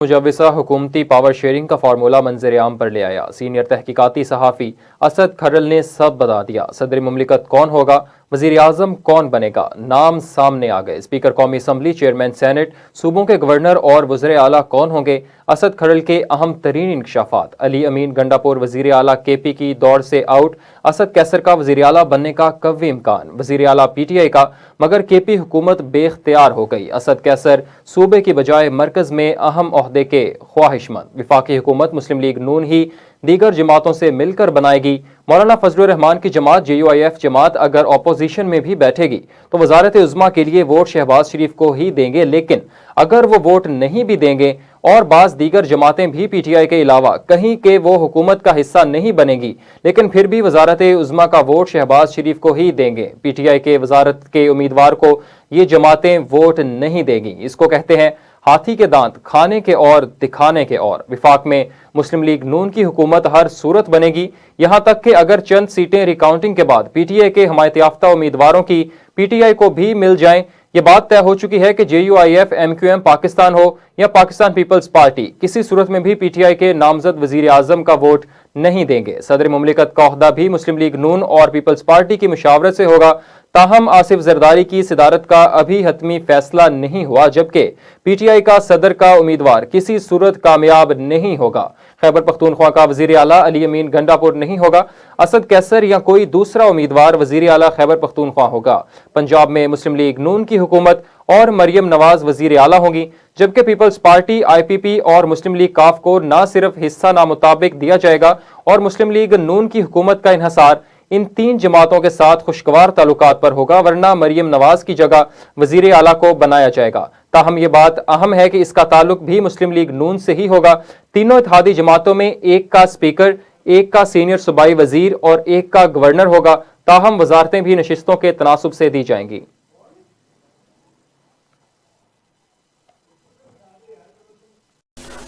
मुजव्विसा हुकूमती power sharing का formula मंजर आम पर ले आया। सीनियर तहकीकाती सहाफ़ी असद खरल ने सब बता दिया। सदर मुमलिकत कौन होगा, वज़ीर आज़म कौन बनेगा, नाम सामने आ गए। स्पीकर कौमी असम्बली, चेयरमैन सेनेट, सूबों के गवर्नर और वज़ीर आला कौन होंगे। असद खरल के अहम तरीन इंकशाफात। अली अमीन गंडापुर वज़ीर आला केपी की दौड़ से आउट। असद कैसर का वज़ीर आला बनने का कव्वी इम्कान। वज़ीर आला पीटीआई का, मगर केपी हुकूमत बेख्तियार हो गई। असद कैसर सूबे की बजाय मरकज में अहम ओहदे के ख्वाहिशमंद। विफाकी हुकूमत मुस्लिम लीग नून ही दीगर जमातों से मिलकर बनाएगी। मौलाना फजलुर रहमान की जमात JUIF जमात अगर अपोजिशन में भी बैठेगी तो वजारत उज़्मा के लिए वोट शहबाज शरीफ को ही देंगे, लेकिन अगर वो वोट नहीं भी देंगे और बाज़ दीगर जमातें भी PTI के अलावा कहीं के वो हुकूमत का हिस्सा नहीं बनेगी, लेकिन फिर भी वजारत उज़्मा का वोट शहबाज शरीफ को ही देंगे। PTI के वजारत के उम्मीदवार को ये जमातें वोट नहीं देगी। इसको कहते हैं हाथी के दांत, खाने के और दिखाने के और। विफाक में मुस्लिम लीग नून की हुकूमत हर सूरत बनेगी, यहां तक कि अगर चंद सीटें रिकाउंटिंग के बाद PTI के हमायत याफ्ता उम्मीदवारों की PTI को भी मिल जाएं। ये बात तय हो चुकी है कि JUIF MQM पाकिस्तान हो या पाकिस्तान पीपल्स पार्टी, किसी सूरत में भी PTI के नामजद वजीर आजम का वोट नहीं देंगे। सदर मुमलिकत का ओहदा भी मुस्लिम लीग नून और पीपल्स पार्टी की मुशावरत से होगा। ताहम आसिफ जरदारी की सदारत का अभी हतमी फैसला नहीं हुआ, जबकि PTI का सदर का उम्मीदवार किसी सूरत कामयाब नहीं होगा। खैबर पख्तूनख्वा का वजीर आला अली अमीन गंडापुर नहीं होगा। असद कैसर या कोई दूसरा उम्मीदवार वजीर आला खैबर पख्तूनख्वा होगा। पंजाब में मुस्लिम लीग नून की हुकूमत और मरियम नवाज वजीर आला होंगी, जबकि पीपल्स पार्टी, IPP और मुस्लिम लीग काफ को न सिर्फ हिस्सा नामुताबिक दिया जाएगा और मुस्लिम लीग नून की हुकूमत का इन्हसार इन तीन जमातों के साथ खुशगवार ताल्लुकात पर होगा, वरना मरियम नवाज की जगह वजीर आला को बनाया जाएगा। ताहम यह बात अहम है कि इसका ताल्लुक भी मुस्लिम लीग नून से ही होगा। तीनों इत्तेहादी जमातों में एक का स्पीकर, एक का सीनियर सूबाई वजीर और एक का गवर्नर होगा। ताहम वजारतें भी नशिस्तों के तनासुब से दी जाएंगी।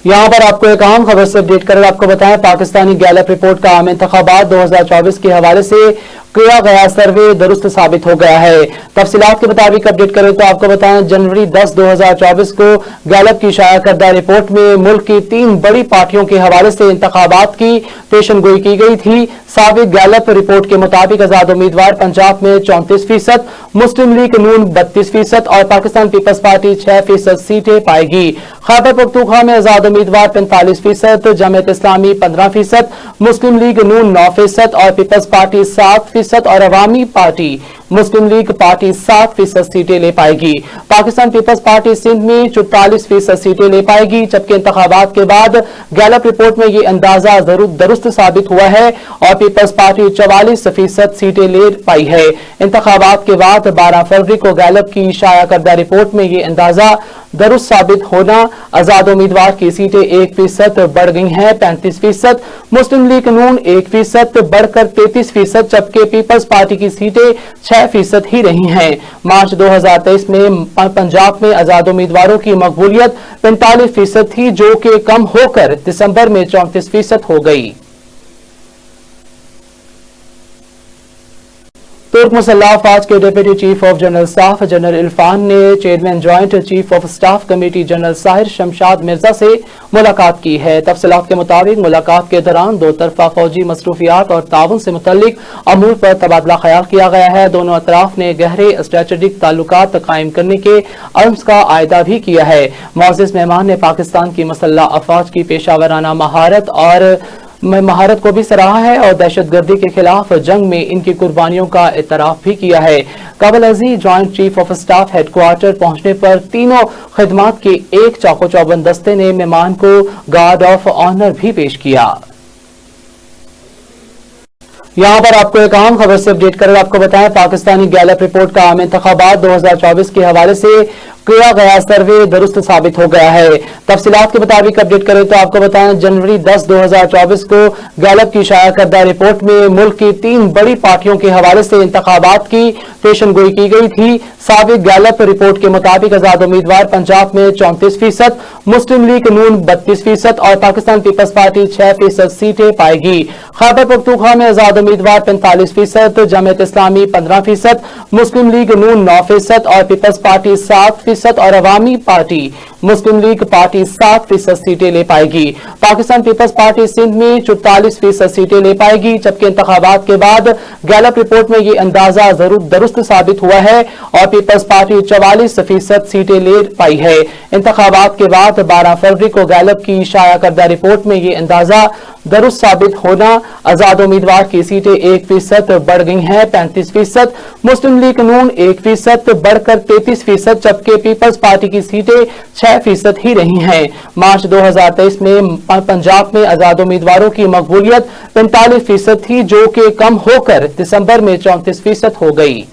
यहाँ पर आपको एक अहम खबर से अपडेट कर आपको बताएं, पाकिस्तानी गैलप रिपोर्ट का आम इंतखाबात 2024 के हवाले से किया गया सर्वे दुरुस्त साबित हो गया है। तफसीलात के मुताबिक अपडेट करें तो आपको बताएं, जनवरी 10, 2024 को गैलप की शाया करदा रिपोर्ट में मुल्क की 3 बड़ी पार्टियों के हवाले से इंतखाबात की पेशनगोई की गई थी। साबिक गैलप रिपोर्ट के मुताबिक आजाद उम्मीदवार पंजाब में 34%, मुस्लिम लीग नून 32% और पाकिस्तान पीपल्स पार्टी 6% सीटें पाएगी। खैबर पख्तूनख्वा में आजाद उम्मीदवार 45%, जमात इस्लामी 15%, मुस्लिम लीग नून 9% और पीपल्स पार्टी 7% और अवामी पार्टी मुस्लिम लीग पार्टी 7% सीटें ले पाएगी। पाकिस्तान पीपल्स पार्टी सिंध में 44% सीटें ले पाएगी, जबकि इंतखाबात के बाद गैलप रिपोर्ट में ये अंदाजा दुरुस्त साबित हुआ है और पीपल्स पार्टी 44% सीटें ले पाई है। इंतखाबात के बाद 12 फरवरी को गैलप की शाया करदा रिपोर्ट में ये अंदाजा दुरुस्त साबित होना, आजाद उम्मीदवार की सीटें 1% बढ़ गई हैं 35%, मुस्लिम लीग नून 1% बढ़कर 33%, जबकि पीपल्स पार्टी की सीटें 6% ही रही हैं। मार्च 2023 में पंजाब में आजाद उम्मीदवारों की मकबूलियत 45% थी, जो कि कम होकर दिसंबर में 34% हो गई। तुर्क मुसल्लह अफवाज के deputy chief of general staff general Irfan ने chairman joint chief of staff committee general Sahir Shamshad Mirza से मुलाकात की है। तफसीलात के मुताबिक मुलाकात के दौरान दो तरफा फौजी मसरूफियात और ताउन से मुतल्लिक अमूर पर तबादला ख्याल किया गया है। दोनों अतराफ ने गहरे स्ट्रेटेजिक ताल्लुकात कायम करने के अज़्म का आयदा भी किया है। मुअज़्ज़िज़ मेहमान ने पाकिस्तान की मुसल्लह अफवाज की पेशावराना महारत को भी सराहा है और दहशतगर्दी के खिलाफ जंग में इनकी कुर्बानियों का इतराफ भी किया है। काबुल अजीज joint chief of staff headquarter पहुंचने पर तीनों खिदमात के एक चाको चौबंद दस्ते ने मेहमान को गार्ड ऑफ ऑनर भी पेश किया। यहाँ पर आपको एक अहम खबर से अपडेट कर आपको बताएं, पाकिस्तानी गैलप रिपोर्ट का आम इंतखाबात 2024 के हवाले से किया गया सर्वे दुरुस्त साबित हो गया है। तफसीलात के मुताबिक अपडेट करें तो आपको बताएं, जनवरी 10, 2024 को गैलप की शाया करदा रिपोर्ट में मुल्क की 3 बड़ी पार्टियों के हवाले से इंतखाबात की पेशनगोई की गई थी। साबिक गैलप रिपोर्ट के मुताबिक आजाद उम्मीदवार पंजाब में 34%, मुस्लिम लीग नून 32% और पाकिस्तान पीपल्स पार्टी 6% सीटें पाएगी। खैबर पख्तूनख्वा में आजाद उम्मीदवार 45%, जमात इस्लामी 15%, मुस्लिम लीग नून 9% और पीपल्स पार्टी 7% 8% और अवामी पार्टी मुस्लिम लीग पार्टी 7% सीटें ले पाएगी। पाकिस्तान पीपल्स पार्टी सिंध में 44% सीटें ले पाएगी, जबकि इंतखाबात के बाद गैलप रिपोर्ट में ये अंदाजा जरूर दुरुस्त साबित हुआ है और पीपल्स पार्टी 44% सीटें ले पाई है। इंतखाबात के बाद 12 फरवरी को गैलप की शाया करदा रिपोर्ट में ये अंदाजा दुरुस्त साबित होना, आजाद उम्मीदवार की सीटें 1% बढ़ गई हैं 35%, मुस्लिम लीग नून 1% बढ़कर 33%, जबकि पीपल्स पार्टी की सीटें 6% ही रही हैं। मार्च 2023 में पंजाब में आजाद उम्मीदवारों की मकबूलियत 45% थी, जो कि कम होकर दिसंबर में 34% हो गई।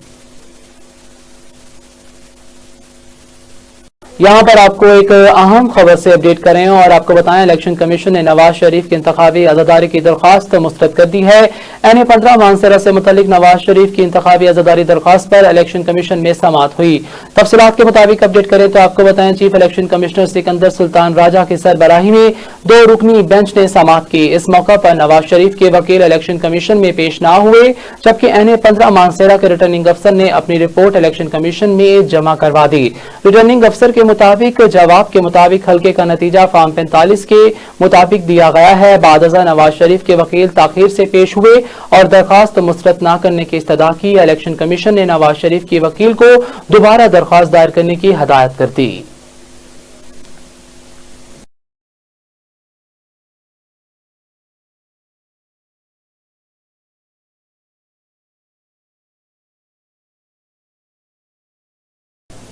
यहां पर आपको एक अहम खबर से अपडेट करें और आपको बताएं, इलेक्शन कमीशन ने नवाज शरीफ की इंतखाबी आजादारी की दरख्वास्त मुस्तरद कर दी है। NA-15 मानसरा से मुतल्लिक नवाज शरीफ की इंतखाबी आजादारी दरख्वास्त पर इलेक्शन कमीशन में समाअत हुई। तफसीलात के मुताबिक अपडेट करें तो आपको बताएं, chief election commissioner Sikandar Sultan Raja की सरबराही में 2 रुकनी बेंच ने समाअत की। इस मौका पर नवाज शरीफ के वकील इलेक्शन कमीशन में पेश न हुए, जबकि NA-15 मानसरा के रिटर्निंग अफसर ने अपनी रिपोर्ट इलेक्शन कमीशन में जमा करवा दी। रिटर्निंग अफसर के मुताबिक जवाब के मुताबिक हल्के का नतीजा फॉर्म 45 के मुताबिक दिया गया है। बादअज़ा नवाज शरीफ के वकील ताखीर से पेश हुए और दरखास्त मुस्तरद न करने की इस्तदा की। इलेक्शन कमीशन ने नवाज शरीफ के वकील को दोबारा दरखास्त दायर करने की हदायत कर दी।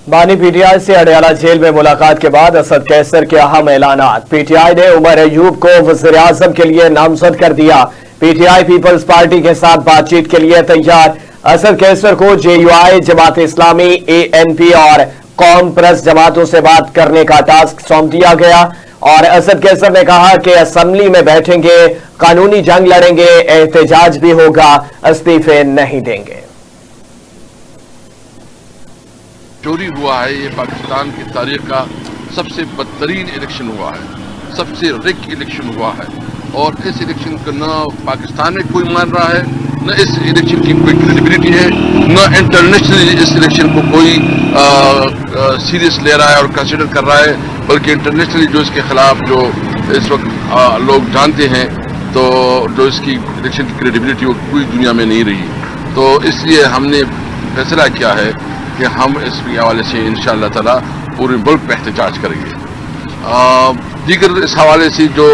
बानी PTI से अडयाला जेल में मुलाकात के बाद असद कैसर के अहम ऐलानात। PTI ने उमर अयूब को वज़ीर-ए-आज़म के लिए नामजद कर दिया। PTI पीपल्स पार्टी के साथ बातचीत के लिए तैयार। असद कैसर को JUI, जमात इस्लामी, ANP और कौम प्रेस जमातों से बात करने का टास्क सौंप दिया गया और असद कैसर ने कहा कि असेंबली में बैठेंगे, कानूनी जंग लड़ेंगे, एहतजाज भी होगा, इस्तीफे नहीं देंगे। चोरी हुआ है, ये पाकिस्तान की तारीख का सबसे बदतरीन इलेक्शन हुआ है, सबसे रिग इलेक्शन हुआ है और इस इलेक्शन को न पाकिस्तान में कोई मान रहा है, न इस इलेक्शन की कोई क्रेडिबिलिटी है, न इंटरनेशनली इस इलेक्शन को कोई सीरियस ले रहा है और कंसिडर कर रहा है, बल्कि इंटरनेशनली जो इसके खिलाफ जो इस वक्त लोग जानते हैं तो जो इसकी इलेक्शन की क्रेडिबिलिटी वो पूरी दुनिया में नहीं रही। तो इसलिए हमने फैसला किया है कि हम इस हवाले से इंशाअल्लाह ताला पूरे मुल्क पे एहतजाज करेंगे। दीगर इस हवाले से जो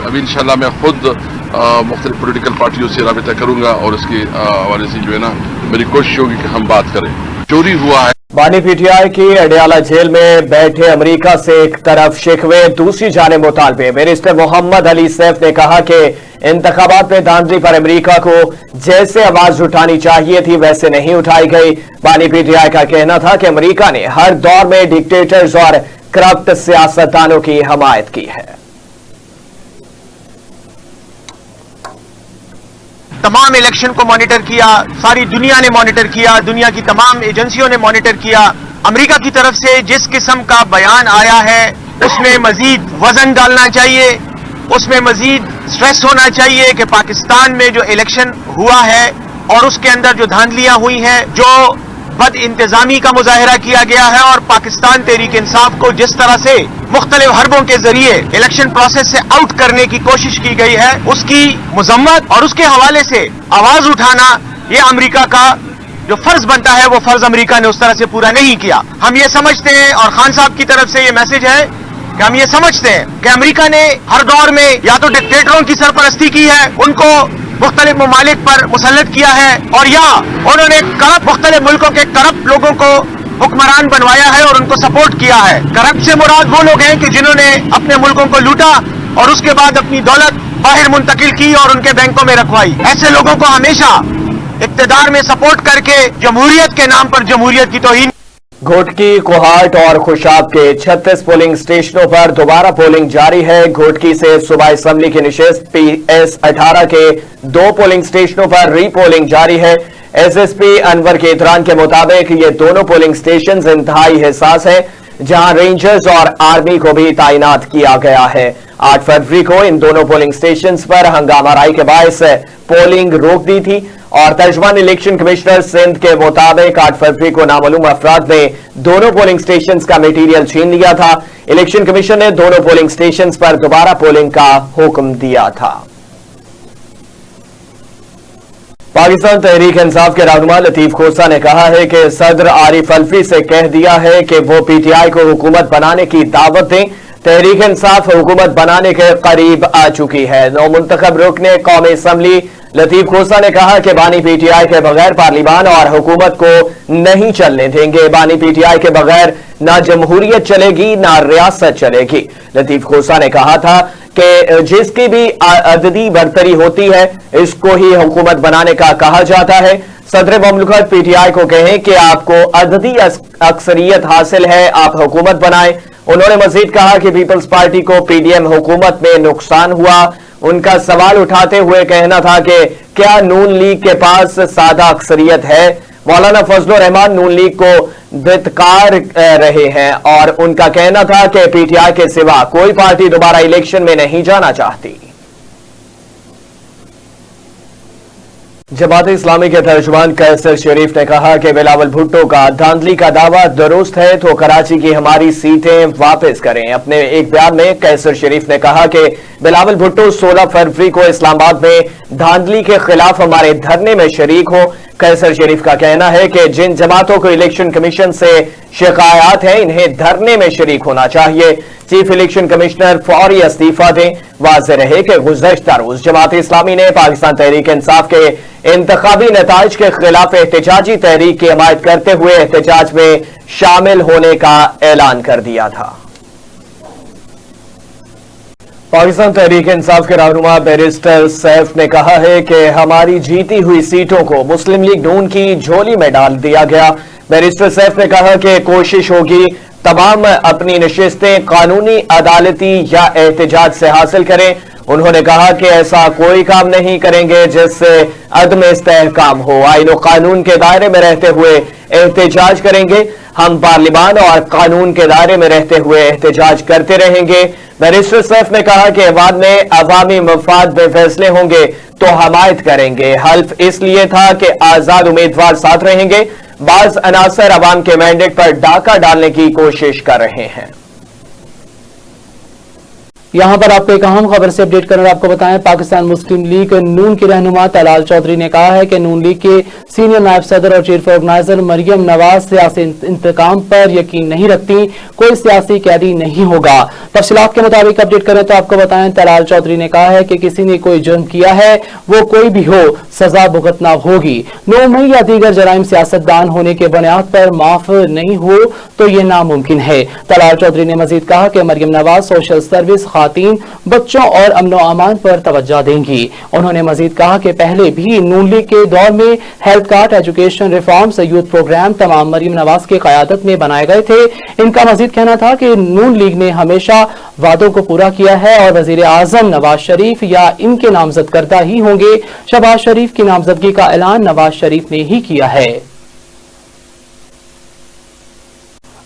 अभी इंशाअल्लाह मैं खुद मुख्तलिफ पॉलिटिकल पार्टियों से राबिता करूंगा और इसके हवाले से जो है ना मेरी कोशिश होगी कि हम बात करें। चोरी हुआ है। बानी PTI की अडयाला जेल में बैठे अमेरिका से एक तरफ शिकवे, दूसरी जानिब मुतालबे। बैरिस्टर मोहम्मद अली सैफ ने कहा कि इंतखाबात में धांधली पर अमेरिका को जैसे आवाज उठानी चाहिए थी वैसे नहीं उठाई गई। बानी PTI का कहना था कि अमेरिका ने हर दौर में डिक्टेटर्स और करप्ट सियासतदानों की हमायत की है। तमाम इलेक्शन को मॉनिटर किया, सारी दुनिया ने मॉनिटर किया, दुनिया की तमाम एजेंसियों ने मॉनिटर किया। अमेरिका की तरफ से जिस किस्म का बयान आया है उसमें मजीद वजन डालना चाहिए, उसमें मजीद स्ट्रेस होना चाहिए कि पाकिस्तान में जो इलेक्शन हुआ है और उसके अंदर जो धांधलियां हुई हैं, जो बद इंतजामी का मुजाहिरा किया गया है और पाकिस्तान तहरीक इंसाफ को जिस तरह से मुख्तलिफ हरबों के जरिए इलेक्शन प्रोसेस से आउट करने की कोशिश की गई है, उसकी मजम्मत और उसके हवाले से आवाज उठाना ये अमेरिका का जो फर्ज बनता है वो फर्ज अमेरिका ने उस तरह से पूरा नहीं किया। हम ये समझते हैं और खान साहब की तरफ से ये मैसेज है कि हम ये समझते हैं कि अमेरिका ने हर दौर में या तो डिक्टेटरों की सरपरस्ती की है, उनको मुख्तलिफ ममालिक पर मुसल्लत किया है, और या उन्होंने करप्ट मुख्तलिफ मुल्कों के करप्ट लोगों को हुक्मरान बनवाया है और उनको सपोर्ट किया है। करप्ट से मुराद वो लोग हैं कि जिन्होंने अपने मुल्कों को लूटा और उसके बाद अपनी दौलत बाहर मुंतकिल की और उनके बैंकों में रखवाई। ऐसे लोगों को हमेशा इक्तदार में सपोर्ट करके जमहूरियत के नाम पर जमहूरियत की तौहीन। घोटकी, कोहाट और खुशाब के 36 पोलिंग स्टेशनों पर दोबारा पोलिंग जारी है। घोटकी से सूबाई असेंबली की निशिस्त PS-18 के 2 पोलिंग स्टेशनों पर रीपोलिंग जारी है। SSP अनवर के इतरान के मुताबिक ये दोनों पोलिंग स्टेशन इंतहाई हिसास है, जहां रेंजर्स और आर्मी को भी तैनात किया गया है। 8 फरवरी को इन दोनों पोलिंग स्टेशन पर हंगामा राई के बायस पोलिंग रोक दी थी और तर्जुमान इलेक्शन कमिश्नर सिंध के मुताबिक 8 फरवरी को नामालूम अफराद ने दोनों पोलिंग स्टेशन का मटीरियल छीन लिया था। इलेक्शन कमीशन ने दोनों पोलिंग स्टेशन पर दोबारा पोलिंग का हुक्म दिया था। पाकिस्तान तहरीक इंसाफ के रहनुमा लतीफ खोसा ने कहा है कि सदर आरिफ अलवी से कह दिया है कि वो पीटीआई को हुकूमत बनाने की दावत दें। तहरीक इंसाफ हुकूमत बनाने के करीब आ चुकी है। नौ मुंतखब रुकने कौमी असम्बली लतीफ खोसा ने कहा कि बानी पीटीआई के बगैर पार्लियामान और हुकूमत को नहीं चलने देंगे। बानी पीटीआई के बगैर ना जमहूरियत चलेगी ना रियासत चलेगी। लतीफ खोसा ने कहा था कि जिसकी भी अददी बरतरी होती है इसको ही हुकूमत बनाने का कहा जाता है। सदर ममलकत पीटीआई को कहें कि आपको अददी अक्सरियत हासिल है, आप हुकूमत बनाएं। उन्होंने मजीद कहा कि पीपल्स पार्टी को पीडीएम हुकूमत में नुकसान हुआ। उनका सवाल उठाते हुए कहना था कि क्या नून लीग के पास सादा अक्सरियत है। मौलाना फजलुर रहमान नून लीग को धिक्कार रहे हैं और उनका कहना था कि पीटीआई के सिवा कोई पार्टी दोबारा इलेक्शन में नहीं जाना चाहती। जमात इस्लामी के तर्जुमान कैसर शरीफ ने कहा कि बिलावल भुट्टो का धांधली का दावा दुरुस्त है तो कराची की हमारी सीटें वापस करें। अपने एक बयान में कैसर शरीफ ने कहा कि बिलावल भुट्टो 16 फरवरी को इस्लामाबाद में धांधली के खिलाफ हमारे धरने में शरीक हो। कैसर शरीफ का कहना है कि जिन जमातों को इलेक्शन कमीशन से शिकायत है इन्हें धरने में शरीक होना चाहिए। चीफ इलेक्शन कमिश्नर फौरी इस्तीफा दें। वाज़ेह रहे कि गुज़श्ता रोज जमात इस्लामी ने पाकिस्तान तहरीक इंसाफ के इंतखाबी नताइज के खिलाफ एहतजाजी तहरीक की हिमायत करते हुए एहतजाज में शामिल होने का ऐलान कर दिया था। पाकिस्तान तहरीक इंसाफ के रहनुमा बैरिस्टर सैफ ने कहा है कि हमारी जीती हुई सीटों को मुस्लिम लीग नून की झोली में डाल दिया गया। बैरिस्टर सैफ ने कहा कि कोशिश होगी तमाम अपनी नशिस्तें कानूनी, अदालती या एहतजाज से हासिल करें। उन्होंने कहा कि ऐसा कोई काम नहीं करेंगे जिससे अदम इस्तेहकाम हो। आईन और कानून के दायरे में रहते हुए एहतजाज करेंगे। हम पार्लियामान और कानून के दायरे में रहते हुए एहतजाज करते रहेंगे। बैरिस्टर सैफ ने कहा कि बाद में अवामी मफाद में फैसले होंगे तो हमायत करेंगे। हल्फ इसलिए था कि आजाद उम्मीदवार साथ रहेंगे। बाज अनासर अवाम के मैंडेट पर डाका डालने की कोशिश कर रहे हैं। यहां पर आपको एक अहम खबर से अपडेट करना आपको बताएं, पाकिस्तान मुस्लिम लीग नून के रहनुमा तलाल चौधरी ने कहा है कि नून लीग के सीनियर नायब सदर और चीफ ऑर्गेनाइजर मरियम नवाज सियासी इंतकाम पर यकीन नहीं रखती, कोई सियासी कैदी नहीं होगा। तफसीलात के मुताबिक अपडेट करें तो आपको बताएं, तलाल चौधरी ने कहा है कि किसी ने कोई जुर्म किया है वो कोई भी हो सजा भुगतना होगी। 9 मई या दीगर जराइम सियासतदान होने के बुनियाद पर माफ नहीं हो तो ये नामुमकिन है। तलाल चौधरी ने मजीद कहा कि मरियम नवाज सोशल सर्विस, खातीन, बच्चों और अमनो अमान पर तवज्जो देंगी। उन्होंने मजीद कहा कि पहले भी नून लीग के दौर में health card, education reforms, youth program तमाम मरियम नवाज की क़यादत में बनाए गए थे। इनका मजीद कहना था कि नून लीग ने हमेशा वादों को पूरा किया है और वजीर आजम नवाज शरीफ या इनके नामजद करदा ही होंगे। शहबाज शरीफ की नामजदगी का ऐलान नवाज शरीफ ने ही किया है।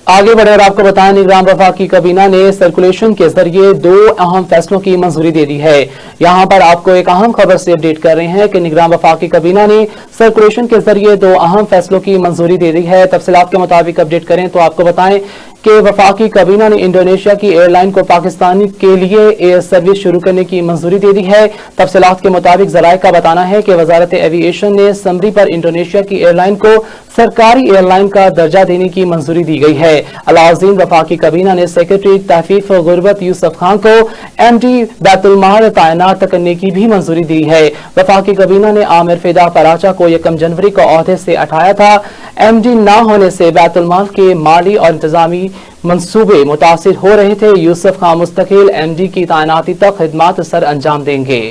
आगे बढ़े और आपको बताएं, निगरान वफाकी काबीना ने सर्कुलेशन के जरिए 2 अहम फैसलों की मंजूरी दे दी है। यहां पर आपको एक अहम खबर से अपडेट कर रहे हैं कि निगरान वफाकी काबीना ने सर्कुलेशन के जरिए 2 अहम फैसलों की मंजूरी दे दी है। तफसीलात के मुताबिक अपडेट करें तो आपको बताएं कि वफाकी काबीना ने इंडोनेशिया की एयरलाइन को पाकिस्तान के लिए एयर सर्विस शुरू करने की मंजूरी दे दी है। तफसीलात के मुताबिक ज़राए का बताना है कि वजारत एविएशन ने समरी पर इंडोनेशिया की एयरलाइन को सरकारी एयरलाइन का दर्जा देने की मंजूरी दी गई है। अलाउद्दीन वफाकी काबीना ने सेक्रेटरी तहफीफ गुरबत यूसुफ खान को एमडी बैतुल माल तैनात करने की भी मंजूरी दी है। वफाकी काबीना ने आमिर फिदा पराचा को 1 जनवरी को ओहदे से हटाया था। एमडी न होने से बैतुल माल के माली और इंतजामी मंसूबे मुतासिर हो रहे थे। यूसुफ खान मुस्तकिल एमडी की तैनाती तक खिदमात सर अंजाम देंगे।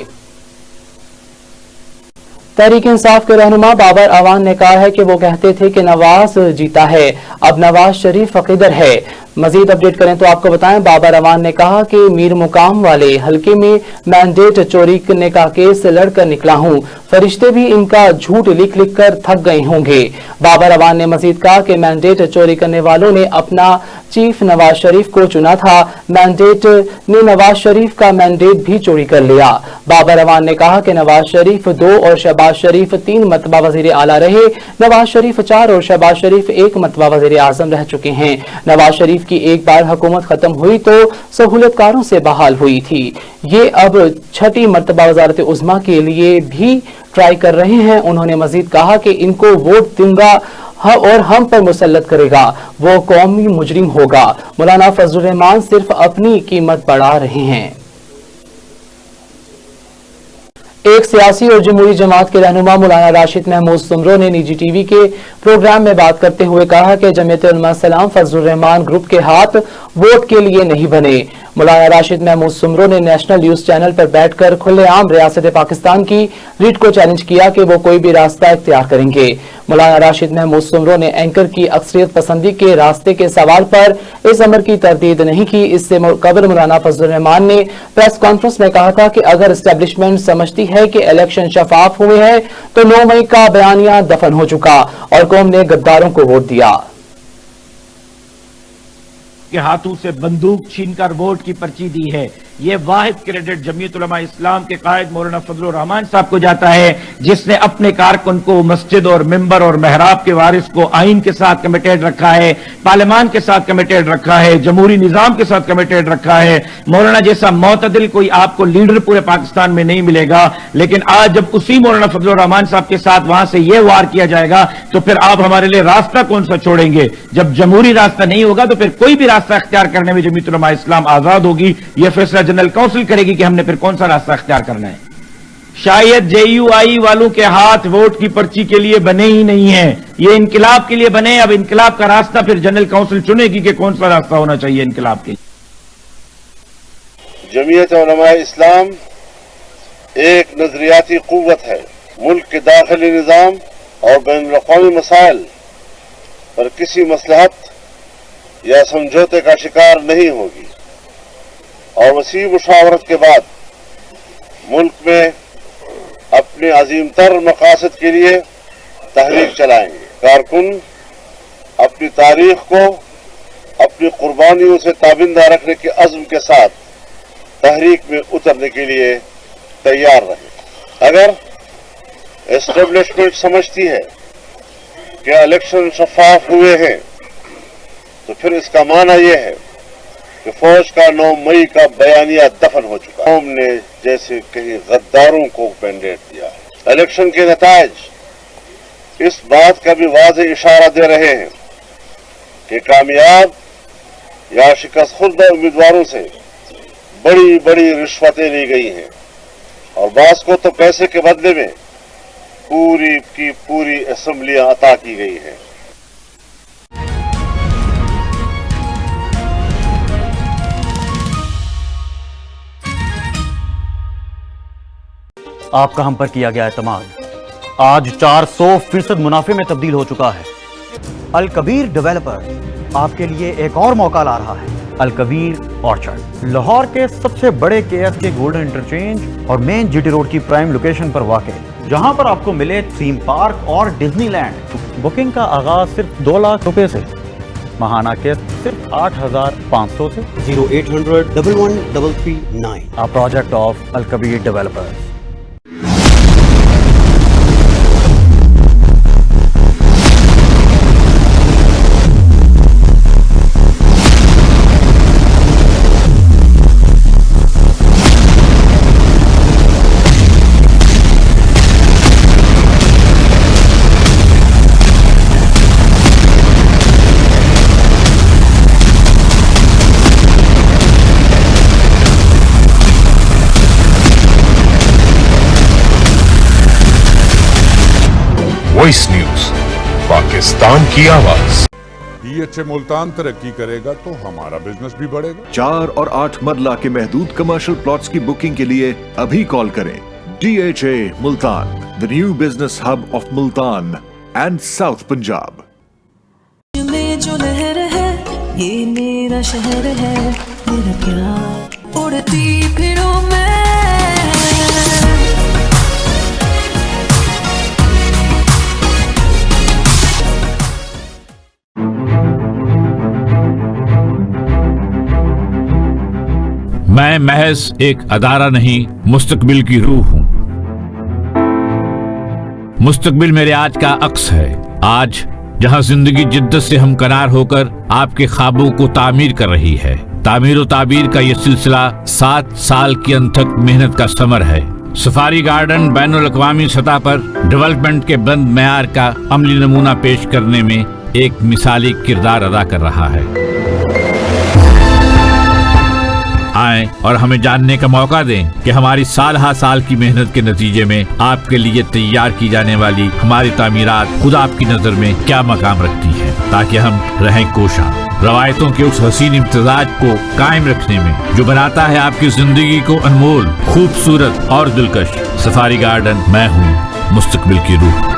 तहरीक इंसाफ के रहनुमा बाबर अवान ने कहा है कि वो कहते थे कि नवाज जीता है, अब नवाज शरीफ फकीदर है। मजीद अपडेट करें तो आपको बताएं, बाबर अवान ने कहा कि मीर मुकाम वाले हल्के में मैंडेट चोरी करने का केस लड़कर निकला हूं, फरिश्ते भी इनका झूठ लिख लिख कर थक गए होंगे। बाबर अवान ने मजीद कहा कि मैंडेट चोरी करने वालों ने अपना चीफ नवाज शरीफ को चुना था, मैंडेट ने नवाज शरीफ का मैंडेट भी चोरी कर लिया। बाबर अवान ने कहा कि नवाज शरीफ 2 और शहबाज शरीफ 3 मरतबा वजीर आला रहे। नवाज शरीफ 4 और शहबाज शरीफ 1 मरतबा वजीर आजम रह चुके हैं। नवाज शरीफ की एक बार हुकूमत खत्म हुई तो सहूलतकारों से बहाल हुई थी। ये अब 6ठी मरतबा वजारत उज़्मा के लिए भी ट्राई कर रहे हैं। उन्होंने मजीद कहा कि इनको वोट दूंगा और हम पर मुसल्लत करेगा, वो कौमी मुजरिम होगा। मौलाना फजलुर रहमान सिर्फ अपनी कीमत बढ़ा रहे हैं। एक सियासी और जमहूरी जमात के रहनुमा मौलाना राशिद महमूद सुमरो ने निजी टीवी के प्रोग्राम में बात करते हुए कहा कि जमीयत उलमा सलाम फजलुर रहमान ग्रुप के हाथ वोट के लिए नहीं बने। मौलाना राशिद महमूद सुमरो ने नेशनल न्यूज चैनल पर बैठकर खुलेआम रियासत पाकिस्तान की लीड को चैलेंज किया कि वो कोई भी रास्ता इख्तियार करेंगे। मौलाना राशिद महमूद सुमरो ने एंकर की अक्सरियत पसंदी के रास्ते के सवाल पर इस अमर की तरदीद नहीं की। इससे कबल मौलाना फजलुर रहमान ने प्रेस कॉन्फ्रेंस में कहा था कि अगर एस्टेब्लिशमेंट समझती है कि इलेक्शन शफाफ हुए हैं तो 9 मई का बयानिया दफन हो चुका और कौम ने गद्दारों को वोट दिया। के हाथों से बंदूक छीनकर वोट की पर्ची दी है। ये वाहिद क्रेडिट जमीयत उलमा इस्लाम के कायद मौलाना फजलुर रहमान साहब को जाता है, जिसने अपने कारकुन को मस्जिद और मिंबर और महराब के वारिस को आइन के साथ कमिटेड रखा है, पार्लियामान के साथ कमिटेड रखा है, जमहूरी निजाम के साथ कमिटेड रखा है। मौलाना जैसा मोतदिल कोई आपको लीडर पूरे पाकिस्तान में नहीं मिलेगा। लेकिन आज जब उसी मौलाना फजलुर रहमान साहब के साथ वहां से यह वार किया जाएगा तो फिर आप हमारे लिए रास्ता कौन सा छोड़ेंगे? जब जमहूरी रास्ता नहीं होगा तो फिर कोई भी रास्ता इख्तियार करने में जमीयत उलमा इस्लाम आजाद होगी। यह फैसला जनरल काउंसिल करेगी कि हमने फिर कौन सा रास्ता इख्तियार करना है। शायद जेयूआई वालों के हाथ वोट की पर्ची के लिए बने ही नहीं है, ये इनकलाब के लिए बने। अब इनकलाब का रास्ता फिर जनरल काउंसिल चुनेगी कि कौन सा रास्ता होना चाहिए इनकलाब के लिए। जमीयत उलमा इस्लाम एक नजरियाती कुव्वत है। मुल्क के दाखिली निजाम और बैनुल-अक़वामी मसाइल पर किसी मसलहत या समझौते का शिकार नहीं होगी और वसी मुशावरत के बाद मुल्क में अपने अजीमतर मकासद के लिए तहरीक चलाएंगे। कारकुन अपनी तारीख को अपनी कुर्बानियों से ताबिंदा रखने के अज़्म के साथ तहरीक में उतरने के लिए तैयार रहे। अगर एस्टेब्लिशमेंट समझती है कि इलेक्शन शफाफ हुए हैं तो फिर इसका माना यह है कि फौज का 9 मई का बयानिया दफन हो चुका। कौम ने जैसे कहीं गद्दारों को मैंडेट दिया है। इलेक्शन के नताइज इस बात का भी वाज़ेह इशारा दे रहे हैं कि कामयाब या शिकस्त खुर्दा उम्मीदवारों से बड़ी बड़ी रिश्वतें ली गई हैं और बास को तो पैसे के बदले में पूरी की पूरी असेंबलियां अता की गई हैं। आपका हम पर किया गया एतमाद आज 400% मुनाफे में तब्दील हो चुका है। अल कबीर डेवलपर आपके लिए एक और मौका ला रहा है। अल कबीर ऑर्चर्ड लाहौर के सबसे बड़े KSK गोल्डन इंटरचेंज और मेन GT रोड की प्राइम लोकेशन पर वाक़, जहां पर आपको मिले थीम पार्क और डिज्नीलैंड। बुकिंग का आगाज सिर्फ 2 लाख रुपए से, महाना किस्त सिर्फ 8,500 से। 0800 113339। A project of Al Kabir Developers। Voice news, Pakistan की आवाज। DHA मुल्तान तरक्की करेगा तो हमारा बिजनेस भी बढ़ेगा। 4 और 8 मरला के महदूद कमर्शियल प्लॉट्स की बुकिंग के लिए अभी कॉल करें। DHA Multan, the new business hub of Multan and south Punjab. में जो लहर है ये मेरा शहर है, मेरा प्यार उड़ती फिरूं मैं। महज एक अदारा नहीं, मुस्तकबिल की रूह हूँ। मुस्तकबिल मेरे आज का अक्स है। आज जहाँ जिंदगी जिद्दत से हमकनार होकर आपके ख्वाबों को तामीर कर रही है। तामीर व ताबीर का ये सिलसिला 7 साल की अनथक मेहनत का समर है। सफारी गार्डन बैनुल अक़वामी सतह पर डेवलपमेंट के बुलंद मेयार का अमली नमूना पेश करने में एक मिसाली किरदार अदा कर रहा है। आएं और हमें जानने का मौका दें कि हमारी साल की मेहनत के नतीजे में आपके लिए तैयार की जाने वाली हमारी तामीरात खुद आपकी नजर में क्या मकाम रखती हैं, ताकि हम रहें कोशा रवायतों के उस हसीन इम्तिजाज को कायम रखने में जो बनाता है आपकी जिंदगी को अनमोल, खूबसूरत और दिलकश। सफारी गार्डन, मैं हूँ मुस्तकबिल की रूह।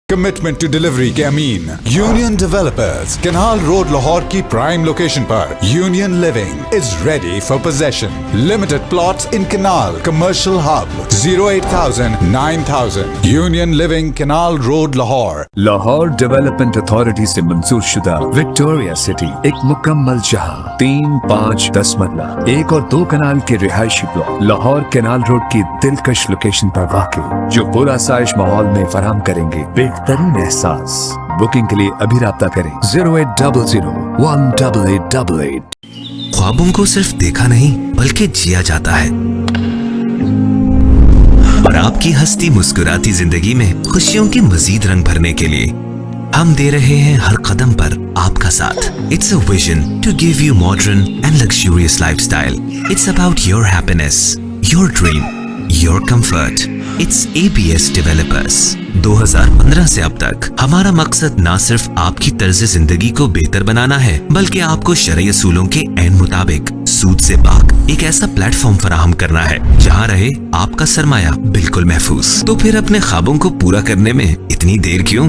कमिटमेंट टू डिलीवरी के Amin Union developers, Canal Road Lahore की प्राइम लोकेशन पर Union Living is ready for possession. Limited plots in canal commercial hub 08,000 9,000 Union Living Canal Road Lahore. Lahore development authority से मंजूर शुदा विक्टोरिया सिटी एक मुकम्मल जहां 3, 5, 10 मरला 1 और 2 कनाल के रिहायशी ब्लॉक लाहौर कैनाल रोड की दिलकश लोकेशन पर वाक़ई, जो पुरआसाइश माहौल में फराहम करेंगे बेहतरीन एहसास। बुकिंग के लिए अभी राब्ता करें 0800 18888। ख्वाबों को सिर्फ देखा नहीं बल्कि जिया जाता है, और आपकी हंसती मुस्कुराती जिंदगी में खुशियों के मजीद रंग भरने के लिए हम दे रहे हैं हर कदम पर आपका साथ। It's a vision to give you modern and luxurious lifestyle. It's about your happiness, your dream, your comfort. It's ABS Developers। 2015 से अब तक हमारा मकसद ना सिर्फ आपकी तर्ज जिंदगी को बेहतर बनाना है, बल्कि आपको शरई असूलों के ऐन मुताबिक सूद से पाक एक ऐसा प्लेटफॉर्म फराहम करना है जहां रहे आपका सरमाया बिल्कुल महफूज। तो फिर अपने ख्वाबों को पूरा करने में इतनी देर क्यों?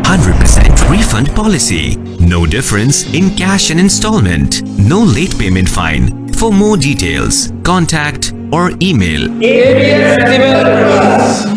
100% refund policy, no difference in cash and installment, no late payment fine. For more details, contact or email ABS Developers।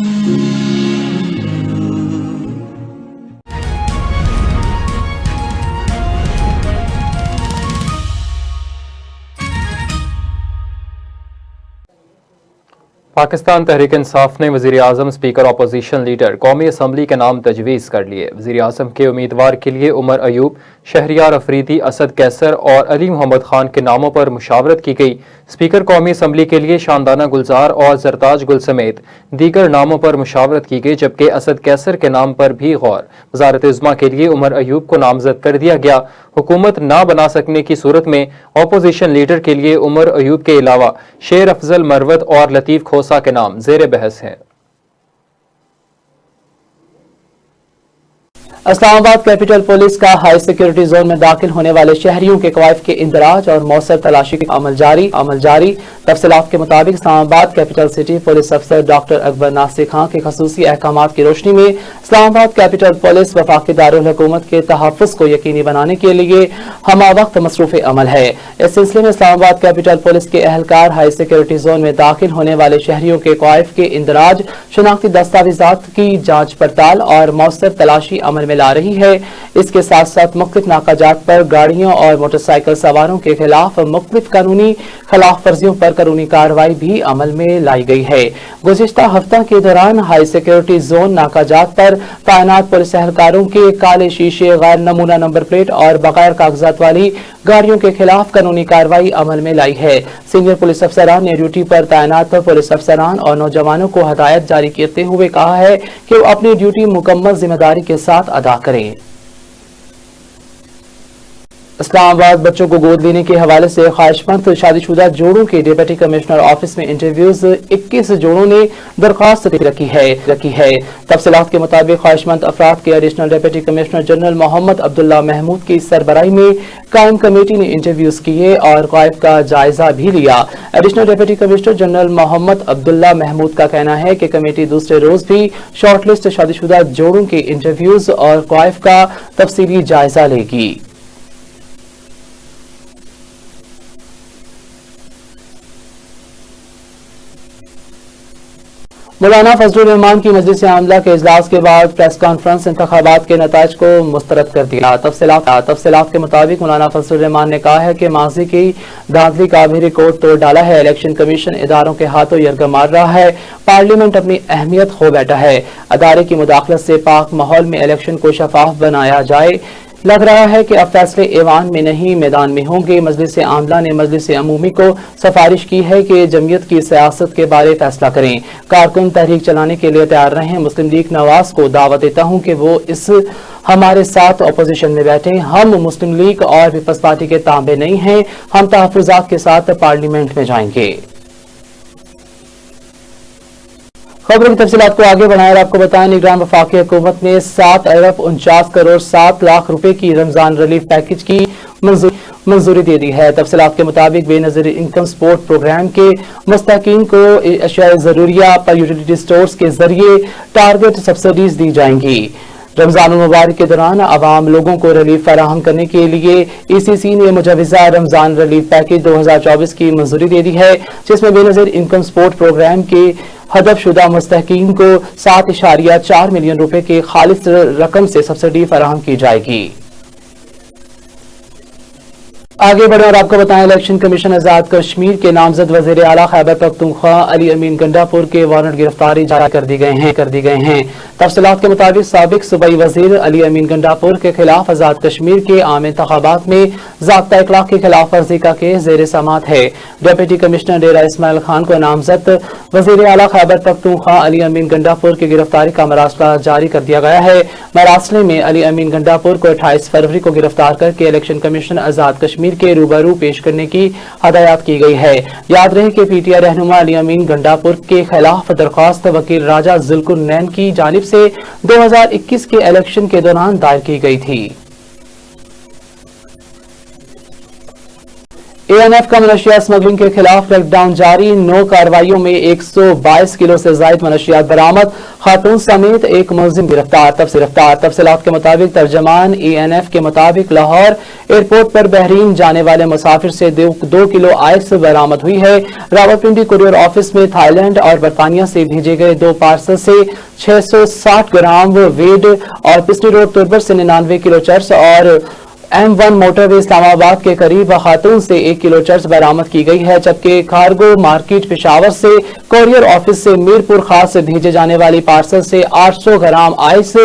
Pakistan Tehreek Insaf ने वज़ीर आज़म, स्पीकर अपोजिशन लीडर, कौमी असम्बली के नाम तजवीज़ कर लिए। वज़ीर आज़म के उम्मीदवार के लिए उमर अयूब, शहरियार अफरीदी, असद कैसर और अली मोहम्मद खान के नामों पर मुशावरत की गई। स्पीकर कौमी असम्बली के लिए शानदाना गुलजार और जरताज गुल समेत दीगर नामों पर मुशावरत की गई, जबकि असद कैसर के नाम पर भी गौर। वज़ारत इज़्मा के लिए उमर अयूब को नामजद कर दिया गया। हुकूमत ना बना सकने की सूरत में अपोजिशन लीडर के लिए उमर अयूब के अलावा शेर अफजल मरवत और लतीफ़ खोसा के नाम ज़ेर बहस हैं। इस्लामाबाद कैपिटल पुलिस का हाई सिक्योरिटी जोन में दाखिल होने वाले शहरियों के कवायद के इंदराज और मौसर तलाशी की अमल जारी। तफसीलात के मुताबिक इस्लामाबाद कैपिटल सिटी पुलिस अफसर डॉक्टर अकबर नासिर खां के खसूसी अहकामात की रोशनी में इस्लामाबाद कैपिटल पुलिस वफाकी दारुल हुकूमत के तहफ़्फ़ुज़ को यकीनी बनाने के लिए हमा वक्त मसरूफ़ अमल है। इस सिलसिले में इस्लामाबाद कैपिटल पुलिस के अहलकार हाई सिक्योरिटी जोन में दाखिल होने वाले शहरियों के कवायद के इंदराज, शनाख्ती दस्तावेजात की जाँच पड़ताल और मौसर तलाशी अमल में ला रही है। इसके साथ साथ मुख्तलिफ नाकाजात पर गाड़ियों और मोटरसाइकिल सवारों के खिलाफ मुख्तलिफ कानूनी खिलाफ वर्जियों पर कानूनी कार्रवाई भी अमल में लाई गई है। गुज़िश्ता हफ्ता के दौरान हाई सिक्योरिटी जोन नाकाजात पर तैनात पुलिस एहलकारों के काले शीशे, गैर नमूना नंबर प्लेट और बगैर कागजात वाली गाड़ियों के खिलाफ कानूनी कार्रवाई अमल में लाई है। सीनियर पुलिस अफसरान ने ड्यूटी पर तैनात पुलिस अफसरान और नौजवानों को हदायत जारी करते हुए कहा है कि वो अपनी ड्यूटी मुकम्मल जिम्मेदारी के साथ अदा करें। इस्लामाबाद बच्चों को गोद लेने के हवाले से ख्वाहिशमंद शादीशुदा जोड़ों के डिप्टी कमिश्नर ऑफिस में इंटरव्यूज 21 जोड़ों ने दरख्वास्त रखी है। तफसीलात के मुताबिक ख्वाहिशमंद अफराद के additional deputy commissioner general Mohammad Abdullah Mahmood की सरबराही में कायम कमेटी ने इंटरव्यूज किए और गायब का जायजा भी लिया। Additional deputy commissioner general Mohammad Abdullah Mahmood का कहना है कि कमेटी दूसरे रोज भी शॉर्टलिस्ट शादीशुदा जोड़ों के इंटरव्यूज और गायब का तफसीली जायजा लेगी। مولانا فضل الرحمان کی مجلس عاملہ کے اجلاس کے بعد پریس کانفرنس انتخابات کے نتائج کو مسترد کر دیا. تفصیلات کے مطابق مولانا فضل الرحمان نے کہا ہے کہ ماضی کی دھاندلی کا بھی ریکارڈ توڑ ڈالا ہے. الیکشن کمیشن اداروں کے ہاتھوں یرغمال مار رہا ہے. پارلیمنٹ اپنی اہمیت کھو بیٹھا ہے. ادارے کی مداخلت سے پاک ماحول میں الیکشن کو شفاف بنایا جائے. لگ رہا ہے کہ اب فیصلے ایوان میں نہیں میدان میں ہوں گے. مجلس عاملہ نے مجلس عمومی کو سفارش کی ہے کہ جمعیت کی سیاست کے بارے فیصلہ کریں. کارکن تحریک چلانے کے لیے تیار رہیں. مسلم لیگ نواز کو دعوت دیتا ہوں کہ وہ ہمارے ساتھ اپوزیشن میں بیٹھیں. ہم مسلم لیگ اور پیپلز پارٹی کے تابع نہیں ہیں. ہم تحفظات کے ساتھ پارلیمنٹ میں جائیں گے. خبروں کی تفصیلات کو آگے بڑھائیں اور آپ کو بتائیں نگران وفاقی حکومت نے 7,49,00,00,000 روپے کی رمضان ریلیف پیکج کی منظوری دے دی ہے. تفصیلات کے مطابق بے نظیر انکم سپورٹ پروگرام کے مستحقین کو اشیاء ضروریہ پر یوٹیلیٹی سٹورز کے ذریعے ٹارگٹ سبسڈیز دی جائیں گی. رمضان المبارک کے دوران عوام لوگوں کو ریلیف فراہم کرنے کے لیے ای سی سی نے مجوزہ رمضان ریلیف پیکج 2024 کی منظوری دے دی ہے، جس میں بے نظیر انکم سپورٹ پروگرام کے ہدف شدہ مستحقین کو 7.4 ملین روپے کے خالص رقم سے سبسڈی فراہم کی جائے گی. آگے بڑھیں اور آپ کو بتائیں الیکشن کمیشن آزاد کشمیر کے نامزد وزیر اعلیٰ خیبر پختونخوا علی امین گنڈاپور کے وارنٹ گرفتاری جاری کر دی گئے ہیں. تفصیلات کے مطابق سابق صوبائی وزیر علی امین گنڈاپور کے خلاف آزاد کشمیر کے عام انتخابات میں ضابطہ اخلاق کی خلاف ورزی کا کیس زیر سماعت ہے. ڈپٹی کمشنر ڈیرہ اسماعیل خان کو نامزد وزیر اعلیٰ خیبر پختونخوا علی امین گنڈاپور کی گرفتاری کا مراسلہ جاری کر دیا گیا ہے. مراسلے میں علی امین گنڈاپور کو 28 فروری کو گرفتار کر کے الیکشن کمیشن آزاد کشمیر کے روبرو پیش کرنے کی ہدایات کی گئی ہے. یاد رہے کہ پی ٹی آئی رہنما علی امین گنڈاپور کے خلاف درخواست وکیل راجہ ذوالقرنین کی جانب سے 2021 کے الیکشن کے دوران دائر کی گئی تھی. اے این ایف کا منشیات اسمگلنگ کے خلاف کریک ڈاؤن جاری. 9 کارروائیوں میں 122 کلو سے زائد منشیات برآمد. خاتون سمیت ایک ملزم گرفتار. تفصیلات کے مطابق ترجمان اے این ایف کے مطابق لاہور ایئرپورٹ پر بحرین جانے والے مسافر سے 2 کلو آئس برآمد ہوئی ہے. راولپنڈی کوریئر آفس میں تھائی لینڈ اور برطانیہ سے بھیجے گئے 2 پارسل سے 660 گرام ویڈ اور پسٹی روڈ تربر سے 99 کلو چرس اور M1 موٹر وے اسلام آباد کے قریب خاتون سے 1 کلو چرس برآمد کی گئی ہے، جبکہ کارگو مارکیٹ پشاور سے کوریئر آفس سے میرپور خاص سے بھیجے جانے والی پارسل سے 800 گرام آئس.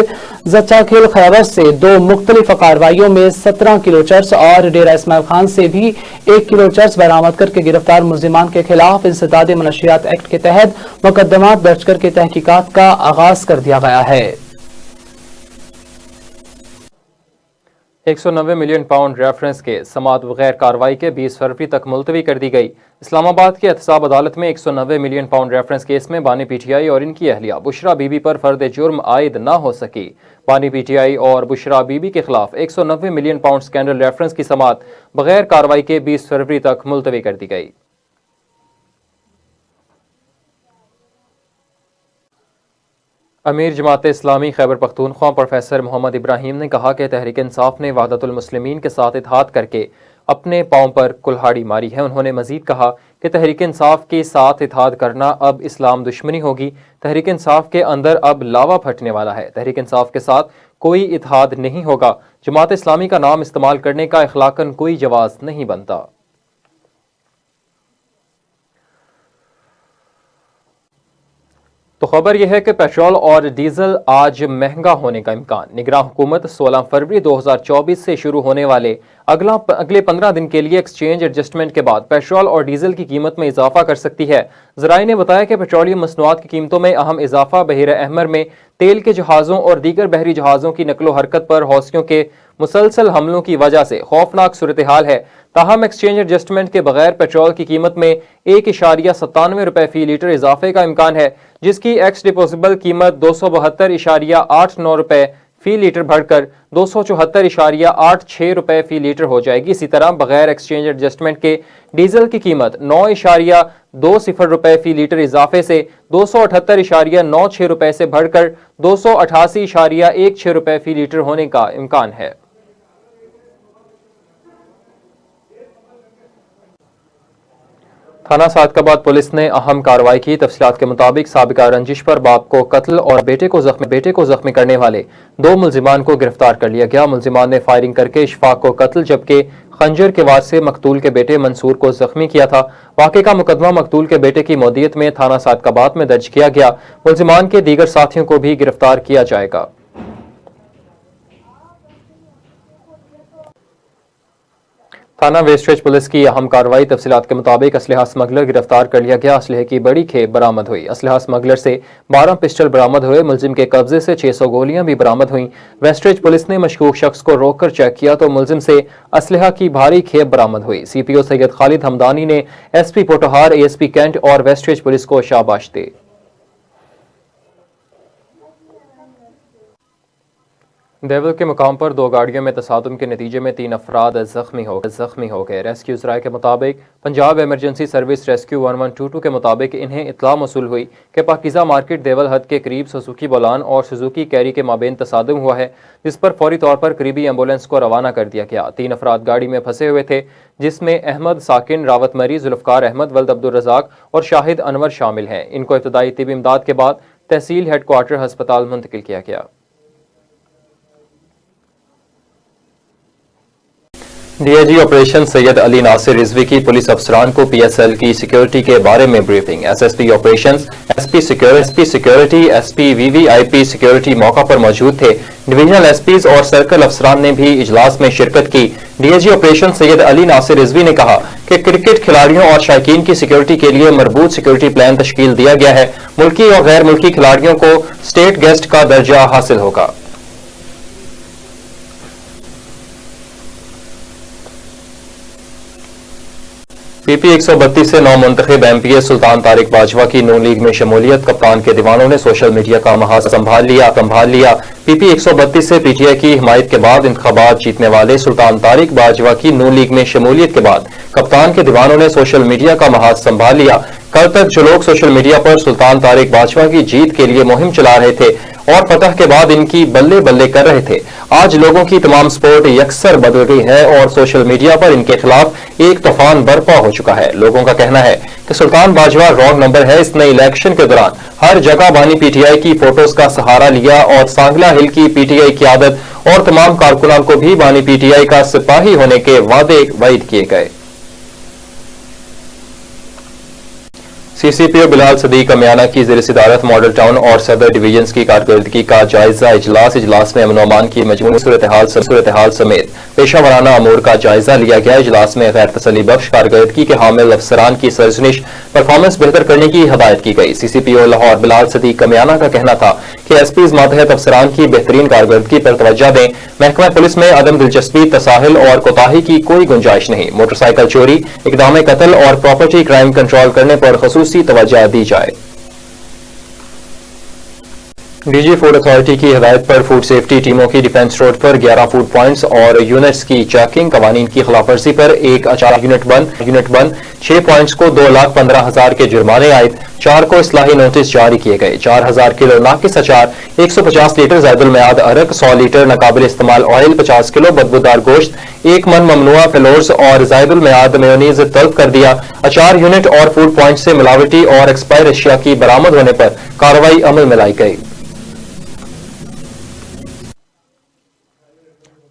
زچہ کھیل خیبر سے 2 مختلف کارروائیوں میں 17 کلو چرس اور ڈیرہ اسماعیل خان سے بھی 1 کلو چرس برآمد کر کے گرفتار ملزمان کے خلاف انسداد منشیات ایکٹ کے تحت مقدمات درج کر کے تحقیقات کا آغاز کر دیا گیا ہے. 190 ملین پاؤنڈ ریفرنس کے سماعت بغیر کارروائی کے 20 فروری تک ملتوی کر دی گئی. اسلام آباد کے احتساب عدالت میں 190 ملین پاؤنڈ ریفرنس کیس میں بانی پی ٹی آئی اور ان کی اہلیہ بشرا بی بی پر فرد جرم عائد نہ ہو سکی. بانی پی ٹی آئی اور بشرا بی بی کے خلاف 190 ملین پاؤنڈ سکینڈل ریفرنس کی سماعت بغیر کارروائی کے 20 فروری تک ملتوی کر دی گئی. امیر جماعت اسلامی خیبر پختونخوا پروفیسر محمد ابراہیم نے کہا کہ تحریک انصاف نے وحدت المسلمین کے ساتھ اتحاد کر کے اپنے پاؤں پر کلہاڑی ماری ہے. انہوں نے مزید کہا کہ تحریک انصاف کے ساتھ اتحاد کرنا اب اسلام دشمنی ہوگی. تحریک انصاف کے اندر اب لاوا پھٹنے والا ہے. تحریک انصاف کے ساتھ کوئی اتحاد نہیں ہوگا. جماعت اسلامی کا نام استعمال کرنے کا اخلاقاً کوئی جواز نہیں بنتا. تو خبر یہ ہے کہ پیٹرول اور ڈیزل آج مہنگا ہونے کا امکان. نگراں حکومت 16 فروری 2024 سے شروع ہونے والے اگلے 15 دن کے لیے ایکسچینج ایڈجسٹمنٹ کے بعد پیٹرول اور ڈیزل کی قیمت میں اضافہ کر سکتی ہے. ذرائع نے بتایا کہ پیٹرولیم مصنوعات کی قیمتوں میں اہم اضافہ بحیرہ احمر میں تیل کے جہازوں اور دیگر بحری جہازوں کی نقل و حرکت پر حوثیوں کے مسلسل حملوں کی وجہ سے خوفناک صورتحال ہے. تاہم ایکسچینج ایڈجسٹمنٹ کے بغیر پیٹرول کی قیمت میں 1.97 روپے فی لیٹر اضافے کا امکان ہے، جس کی ایکس ڈسپوزیبل قیمت 272.89 روپے فی لیٹر بڑھ کر 274.86 روپے فی لیٹر ہو جائے گی. اسی طرح بغیر ایکسچینج ایڈجسٹمنٹ کے ڈیزل کی قیمت 9.20 روپے فی لیٹر اضافے سے 278.96 روپے سے بڑھ کر 288.16 روپے فی لیٹر ہونے کا امکان ہے. थाना सादकाबाद पुलिस ने अहम कार्रवाई की। तफसीलात के मुताबिक साबिका रंजिश पर बाप को कत्ल और बेटे को जख्मी करने वाले 2 मुलजिमान को गिरफ्तार कर लिया गया। मुलजिमान ने फायरिंग करके इशफाक को कत्ल जबकि खंजर के वार से मकतूल के बेटे मंसूर को जख्मी किया था। वाक़े का मुकदमा मकतूल के बेटे की मौदियत में थाना सादकाबाद में दर्ज किया गया। मुलजिमान के दीगर साथियों को भी गिरफ्तार किया जाएगा। थाना वेस्टरेज पुलिस की अहम कार्रवाई। तफसीलात के मुताबिक असलहा स्मगलर गिरफ्तार कर लिया गया। असलहे की बड़ी खेप बरामद हुई। असलहा स्मगलर से 12 पिस्टल बरामद हुए। मुलजिम के कब्जे से 600 गोलियां भी बरामद हुई। वेस्टरेज पुलिस ने मशकूक शख्स को रोककर चेक किया तो मुलजिम से असलहा की भारी खेप बरामद हुई। CPO सैयद खालिद हमदानी ने SP पोटोहार, ASP कैंट और वेस्टरेज पुलिस को शाबाश दी। देवल के मुकाम पर 2 गाड़ियों में तसादुम के नतीजे में 3 अफराद जख्मी हो गए। रेस्क्यू ज़राए के मुताबिक पंजाब इमरजेंसी सर्विस रेस्क्यू 1122 के मुताबिक इन्हें इत्तला मौसूल हुई कि पाकिज़ा मार्केट देवल हद के करीब सुजुकी बोलान और सुजुकी कैरी के माबेन तसादुम हुआ है, जिस पर फौरी तौर पर करीबी एम्बुलेंस को रवाना कर दिया गया। 3 अफराद गाड़ी में फंसे हुए थे, जिसमें अहमद साकिन, रावत मरी, जुल्फ़कार अहमद, वल्द अब्दुल रज़ाक और शाहिद अनवर शामिल हैं। इनको इब्तदाई तिबी इमदाद के बाद तहसील हेडक्वार्टर हस्पताल मुंतकिल किया गया। DIG ऑपरेशन सैयद अली नासिर रिजवी की पुलिस अफसरान को PSL की सिक्योरिटी के बारे में briefing. SSP operations, SP security, SP VVIP security मौका पर मौजूद थे। डिविजनल SPs और सर्कल अफसरान ने भी इजलास में शिरकत की। DIG ऑपरेशन सैयद अली नासिर रिजवी ने कहा कि क्रिकेट खिलाड़ियों और शायकीन की सिक्योरिटी के लिए मरबूत सिक्योरिटी प्लान तश्कील दिया गया है। मुल्की और गैर मुल्की खिलाड़ियों को स्टेट गेस्ट का दर्जा हासिल होगा। PP 132 से 9 मुंतखब MPA सुल्तान तारिक बाजवा की नून लीग में शमूलियत। कप्तान के दीवानों ने सोशल मीडिया का महाज संभाल लिया। PP 132 से PTI की हिमायत के बाद इंतखाबात जीतने वाले सुल्तान तारिक बाजवा की नून लीग में शमूलियत के बाद कप्तान के दीवानों ने सोशल मीडिया का महाज संभाल लिया। कल तक जो लोग सोशल मीडिया पर सुल्तान तारिक बाजवा की जीत के लिए मुहिम चला रहे थे और फतह के बाद इनकी बल्ले बल्ले कर रहे थे, आज लोगों की तमाम सपोर्ट यकसर बदल गई है और सोशल मीडिया पर इनके खिलाफ एक तूफान बर्पा हो चुका है। लोगों का कहना है कि सुल्तान बाजवा रॉन्ग नंबर है। इसने इलेक्शन के दौरान हर जगह बानी PTI की फोटोज का सहारा लिया और सांगला हिल की PTI क़यादत और तमाम कारकुनान को भी बानी PTI का सिपाही होने के वादे वाइद किए गए। CCPO बिलाल सदीक अमियाना की ज़ेर सदारत मॉडल टाउन और सदर डिवीजन की कारकर्दगी का जायजा इजलास में अमन अमान की मजमूई सूरत हाल समेत पेशा वराना अमूर का जायजा लिया गया। इजलास में गैर तसल्ली बख्श कारकर्दगी के हामिल अफसरान की सरजनिश परफॉर्मेंस बेहतर करने की हदायत की गई। CCPO लाहौर बिलाल सदीक अमियाना का कहना था कि SPs मातहत अफसरान की बेहतरीन कारकर्दगी पर तवज्जो दें। महकमा पुलिस में अदम दिलचस्पी, तसाहिल और कोताही की कोई गुंजाइश नहीं। मोटरसाइकिल चोरी, इकदाम कत्ल और प्रॉपर्टी क्राइम कंट्रोल करने पर खसूसी तवज्जो दी जाए। DG फूड अथॉरिटी की हिदायत पर फूड सेफ्टी टीमों की डिफेंस रोड पर 11 फूड पॉइंट्स और यूनिट्स की चेकिंग। कवानीन की खिलाफवर्जी पर एक अचार यूनिट बंद, 6 पॉइंट्स को 2,15,000 के जुर्माने आयद, 4 को इस्लाही नोटिस जारी किए गए। 4,000 किलो नाकिस अचार, 150 लीटर ज़ैदुल मियाद अरक, 100 लीटर नाकाबिल इस्तेमाल ऑयल, 50 किलो बदबूदार गोश्त, 1 मन ममनुआ फ्लोर्स और ज़ैदुल मियाद मेयोनीज तलब कर दिया। अचार यूनिट और फूड पॉइंट से मिलावटी और एक्सपायर अशिया की बरामद होने पर कार्रवाई अमल में लाई गई।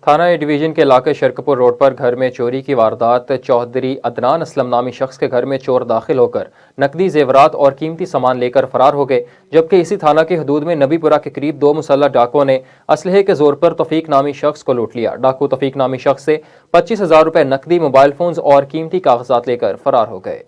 थाना ए डिवीजन के इलाके शरकपुर रोड पर घर में चोरी की वारदात। चौधरी अदनान असलम नामी शख्स के घर में चोर दाखिल होकर नकदी जेवरात और कीमती सामान लेकर फरार हो गए, जबकि इसी थाना की हदूद में नबीपुरा के करीब 2 मुसल्लह डाकुओं ने असलहे के जोर पर तौफीक नामी शख्स को लूट लिया। डाकू तौफीक नामी शख्स से 25,000 रुपए नकदी, मोबाइल फोन्स और कीमती कागजात लेकर फरार हो गए।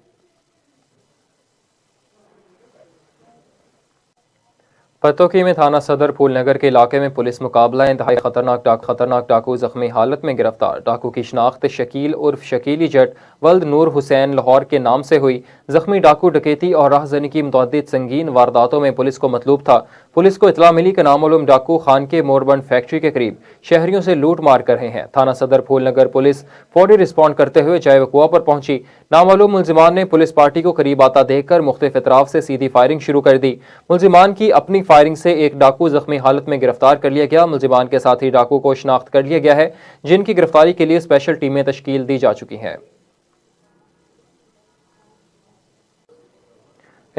पतोकी में थाना सदर फूलनगर के इलाके में पुलिस मुकाबला। इंतहाई खतरनाक डाकू जख्मी हालत में गिरफ्तार। डाकू की शनाख्त शकील उर्फ शकीली जट वल्द नूर हुसैन लाहौर के नाम से हुई। जख्मी डाकू डकैती और राहजनी की मुतअद्दिद संगीन वारदातों में पुलिस को मतलूब था। पुलिस को इतला मिली कि नामालूम डाकू खान के मोरबंद फैक्ट्री के करीब शहरियों से लूट मार कर रहे हैं। थाना सदर फूलनगर पुलिस फौरी रिस्पॉन्ड करते हुए जाए वकुआ पर पहुंची। नामालूम मुलजिमान ने पुलिस पार्टी को करीब आता देखकर मुख्तलिफ अतराफ से सीधी फायरिंग शुरू कर दी। मुलजिमान की अपनी फायरिंग से एक डाकू जख्मी हालत में गिरफ्तार कर लिया गया। मुलजिमान के साथी डाकू को शनाख्त कर लिया गया है, जिनकी गिरफ्तारी के लिए स्पेशल टीमें तश्कील दी जा चुकी हैं।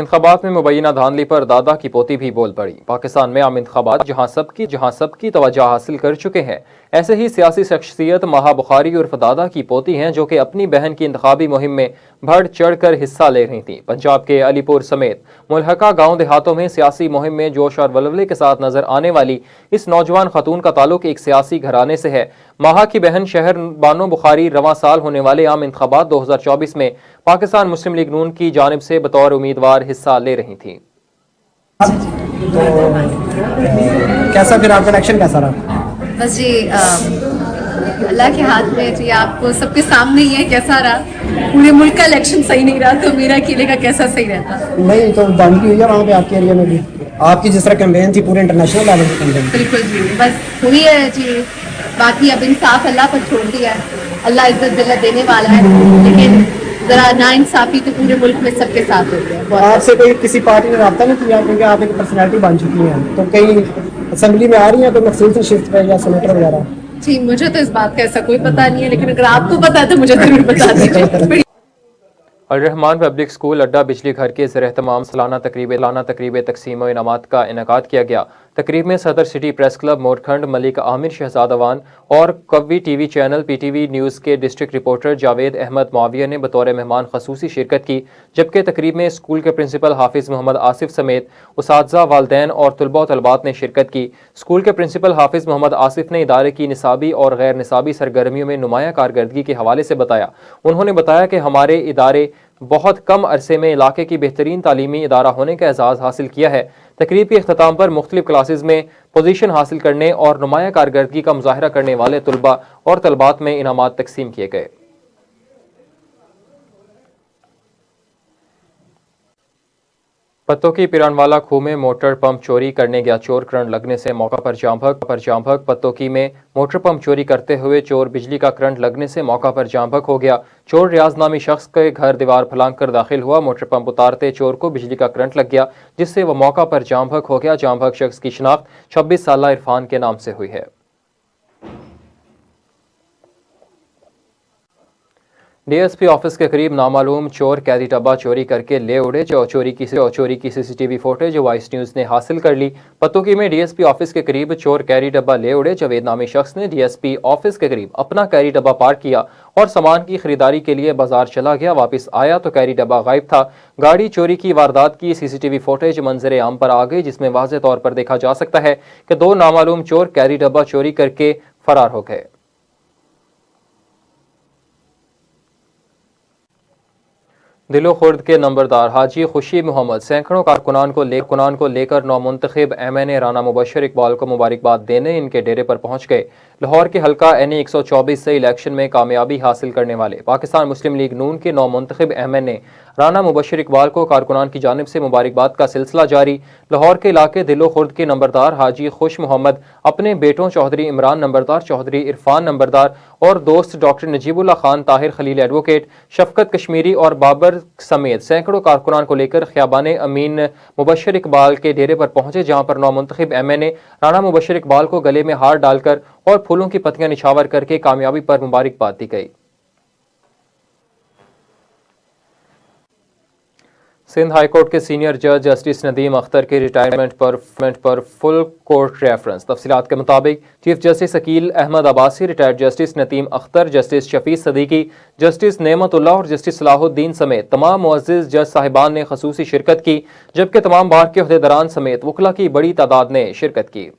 इंतखाबात में मुबैना धांधली पर दादा की पोती भी बोल पड़ी। पाकिस्तान में आम इंतखाबात जहां सबकी तवज्जो हासिल कर चुके हैं, ऐसे ही सियासी शख्सियत महा बुखारी उर्फ दादा की पोती हैं जो कि अपनी बहन की इंतखाबी मुहिम में बढ़ चढ़ कर हिस्सा ले रही थीं। पंजाब के अलीपुर समेत मुल्हका गांव देहातों में सियासी मुहिम में जोश और वल्वले के साथ नजर आने वाली इस नौजवान खतून का ताल्लुक एक सियासी घराने से है। महा की बहन शहर बानो बुखारी रवां साल होने वाले आम इंतखाबात 2024 में पाकिस्तान मुस्लिम लीग नून की जानिब से बतौर उम्मीदवार हिस्सा ले रही थी। तो कैसा फिर आपका इलेक्शन कैसा रहा? बस जी अल्लाह के हाथ में जी, आपको सबके सामने ही है कैसा रहा। पूरे मुल्क का इलेक्शन सही नहीं रहा तो मेरा अकेले का कैसा सही रहता? नहीं तो दांडी हुई है वहाँ पे आपके एरिया में भी, आपकी जिस तरह कैंपेन थी पूरे इंटरनेशनल लेवल की कैंपेन। बिल्कुल जी, बस हुई है जी। बाकी अब इंसाफ अल्लाह पर छोड़ दिया है, अल्लाह इज्जत जिल्लत देने वाला है, लेकिन जरा नाइंसाफी तो पूरे मुल्क में सबके साथ हो गया। आपसे कोई किसी पार्टी ने रब्ता नहीं किया क्योंकि आप एक पर्सनैलिटी बन चुकी हैं, तो कहीं असेंबली में आ रही हैं तो मखसूस शिफ्ट पे या सेनेटर वगैरह? जी मुझे तो इस बात का ऐसा कोई पता नहीं है, लेकिन अगर आपको पता है तो मुझे जरूर बता दीजिए। अल-रहमान पब्लिक स्कूल अड्डा बिजली घर के ज़ेर-ए-तमाम सालाना तकरीब तकसीम व इनामात का इनेकाद किया गया। तकरीब में सदर सिटी प्रेस क्लब मोरखंड मलिक आमिर शहजादवान और कवी टीवी चैनल PTV न्यूज़ के डिस्ट्रिक्ट रिपोर्टर जावेद अहमद मुआविया ने बतौर मेहमान खसूसी शिरकत की, जबकि तकरीब में स्कूल के प्रिंसिपल हाफिज़ मोहम्मद आसिफ समेत उसातिज़ा, वालिदैन और तलबा तलबात ने शिरकत की। स्कूल के प्रिंसिपल हाफिज़ मोहम्मद आसिफ ने इदारे की निसाबी और गैर निसाबी सरगर्मियों में नुमाया कारकर्दगी के हवाले से बताया। उन्होंने बताया कि हमारे इदारे बहुत कम अरसे में इलाके की बेहतरीन तालीमी इदारा होने का एजाज़ हासिल किया है। तकरीब के अख्ताम पर मुख्तलिफ क्लासेज में पोजीशन हासिल करने और नुमाया कारकर्दगी का मुजाहरा करने वाले तलबा और तलबात में इनामात तकसीम किए गए। पत्तों की पिरानवाला खूह में मोटर पंप चोरी करने गया चोर, करंट लगने से मौका पर जांभक। पत्तों में मोटर पंप चोरी करते हुए चोर बिजली का करंट लगने से मौका पर जांभक हो गया। चोर रियाज नामी शख्स के घर दीवार फलांग कर दाखिल हुआ। मोटर पंप उतारते चोर को बिजली का करंट लग गया, जिससे वह मौका पर जांभक हो गया। जांभक शख्स की शिनाख्त 26 साला इरफान के नाम से हुई है। DSP ऑफिस के करीब नामालूम चोर कैदी डब्बा चोरी करके ले उड़े। चोरी की CCTV फुटेज वॉइस न्यूज़ ने हासिल कर ली। पत्तोकी में DSP ऑफिस के करीब चोर कैरी डब्बा ले उड़े। जावेद नामी शख्स ने DSP ऑफिस के करीब अपना कैरी डब्बा पार्क किया और सामान की खरीदारी के लिए बाजार चला गया। वापस आया तो कैरी डब्बा गायब था। गाड़ी चोरी की वारदात की CCTV फुटेज मंजर आम पर आ गई, जिसमें वाज़ेह तौर पर देखा जा सकता है कि दो नामालूम चोर कैरी डब्बा चोरी करके फरार हो गए। दिलो खुर्द के नंबरदार हाजी खुशी मोहम्मद सैकड़ों कारकुनान को लेकर नौमुंतखब MNA राना मुबशर इकबाल को मुबारकबाद देने इनके डेरे पर पहुंच गए। लाहौर के हल्का NE 124 से इलेक्शन में कामयाबी हासिल करने वाले पाकिस्तान मुस्लिम लीग नून के नौमुंतखब MNA राना मुबशर इकबाल को कारकुनान की जानिब से मुबारकबाद का सिलसिला जारी। लाहौर के इलाके दिलो खुर्द के नंबरदार हाजी खुश मोहम्मद अपने बेटों चौधरी इमरान नंबरदार, चौधरी इरफान नंबरदार और दोस्त डॉक्टर नजीबुल्लाह खान, ताहिर खलील एडवोकेट, शफकत कश्मीरी और बाबर समेत सैकड़ों कारकुनान को लेकर ख़ियाबान अमीन मुबशर इकबाल के डेरे पर पहुंचे, जहां पर नौमुंतखब MNA राना मुबशर इकबाल को गले में हार डालकर और फूलों की पत्तियां निछावर करके कामयाबी पर मुबारकबाद दी गई। सिंध हाई कोर्ट के सीनियर जज जस्टिस नदीम अख्तर के रिटायरमेंट पर फुल कोर्ट रेफरेंस। तफसीलात के मुताबिक chief justice Aqeel Ahmed Abbasi, retired justice Nadeem Akhtar, justice Shafi Siddiqui, justice Nematullah और जस्टिस सलाहुद्दीन समेत तमाम मुअज़्ज़िज़ जज साहिबान ने खसूसी शिरकत की, जबकि तमाम बार के अहदेदारान समेत वकला की बड़ी तादाद ने शिरकत की।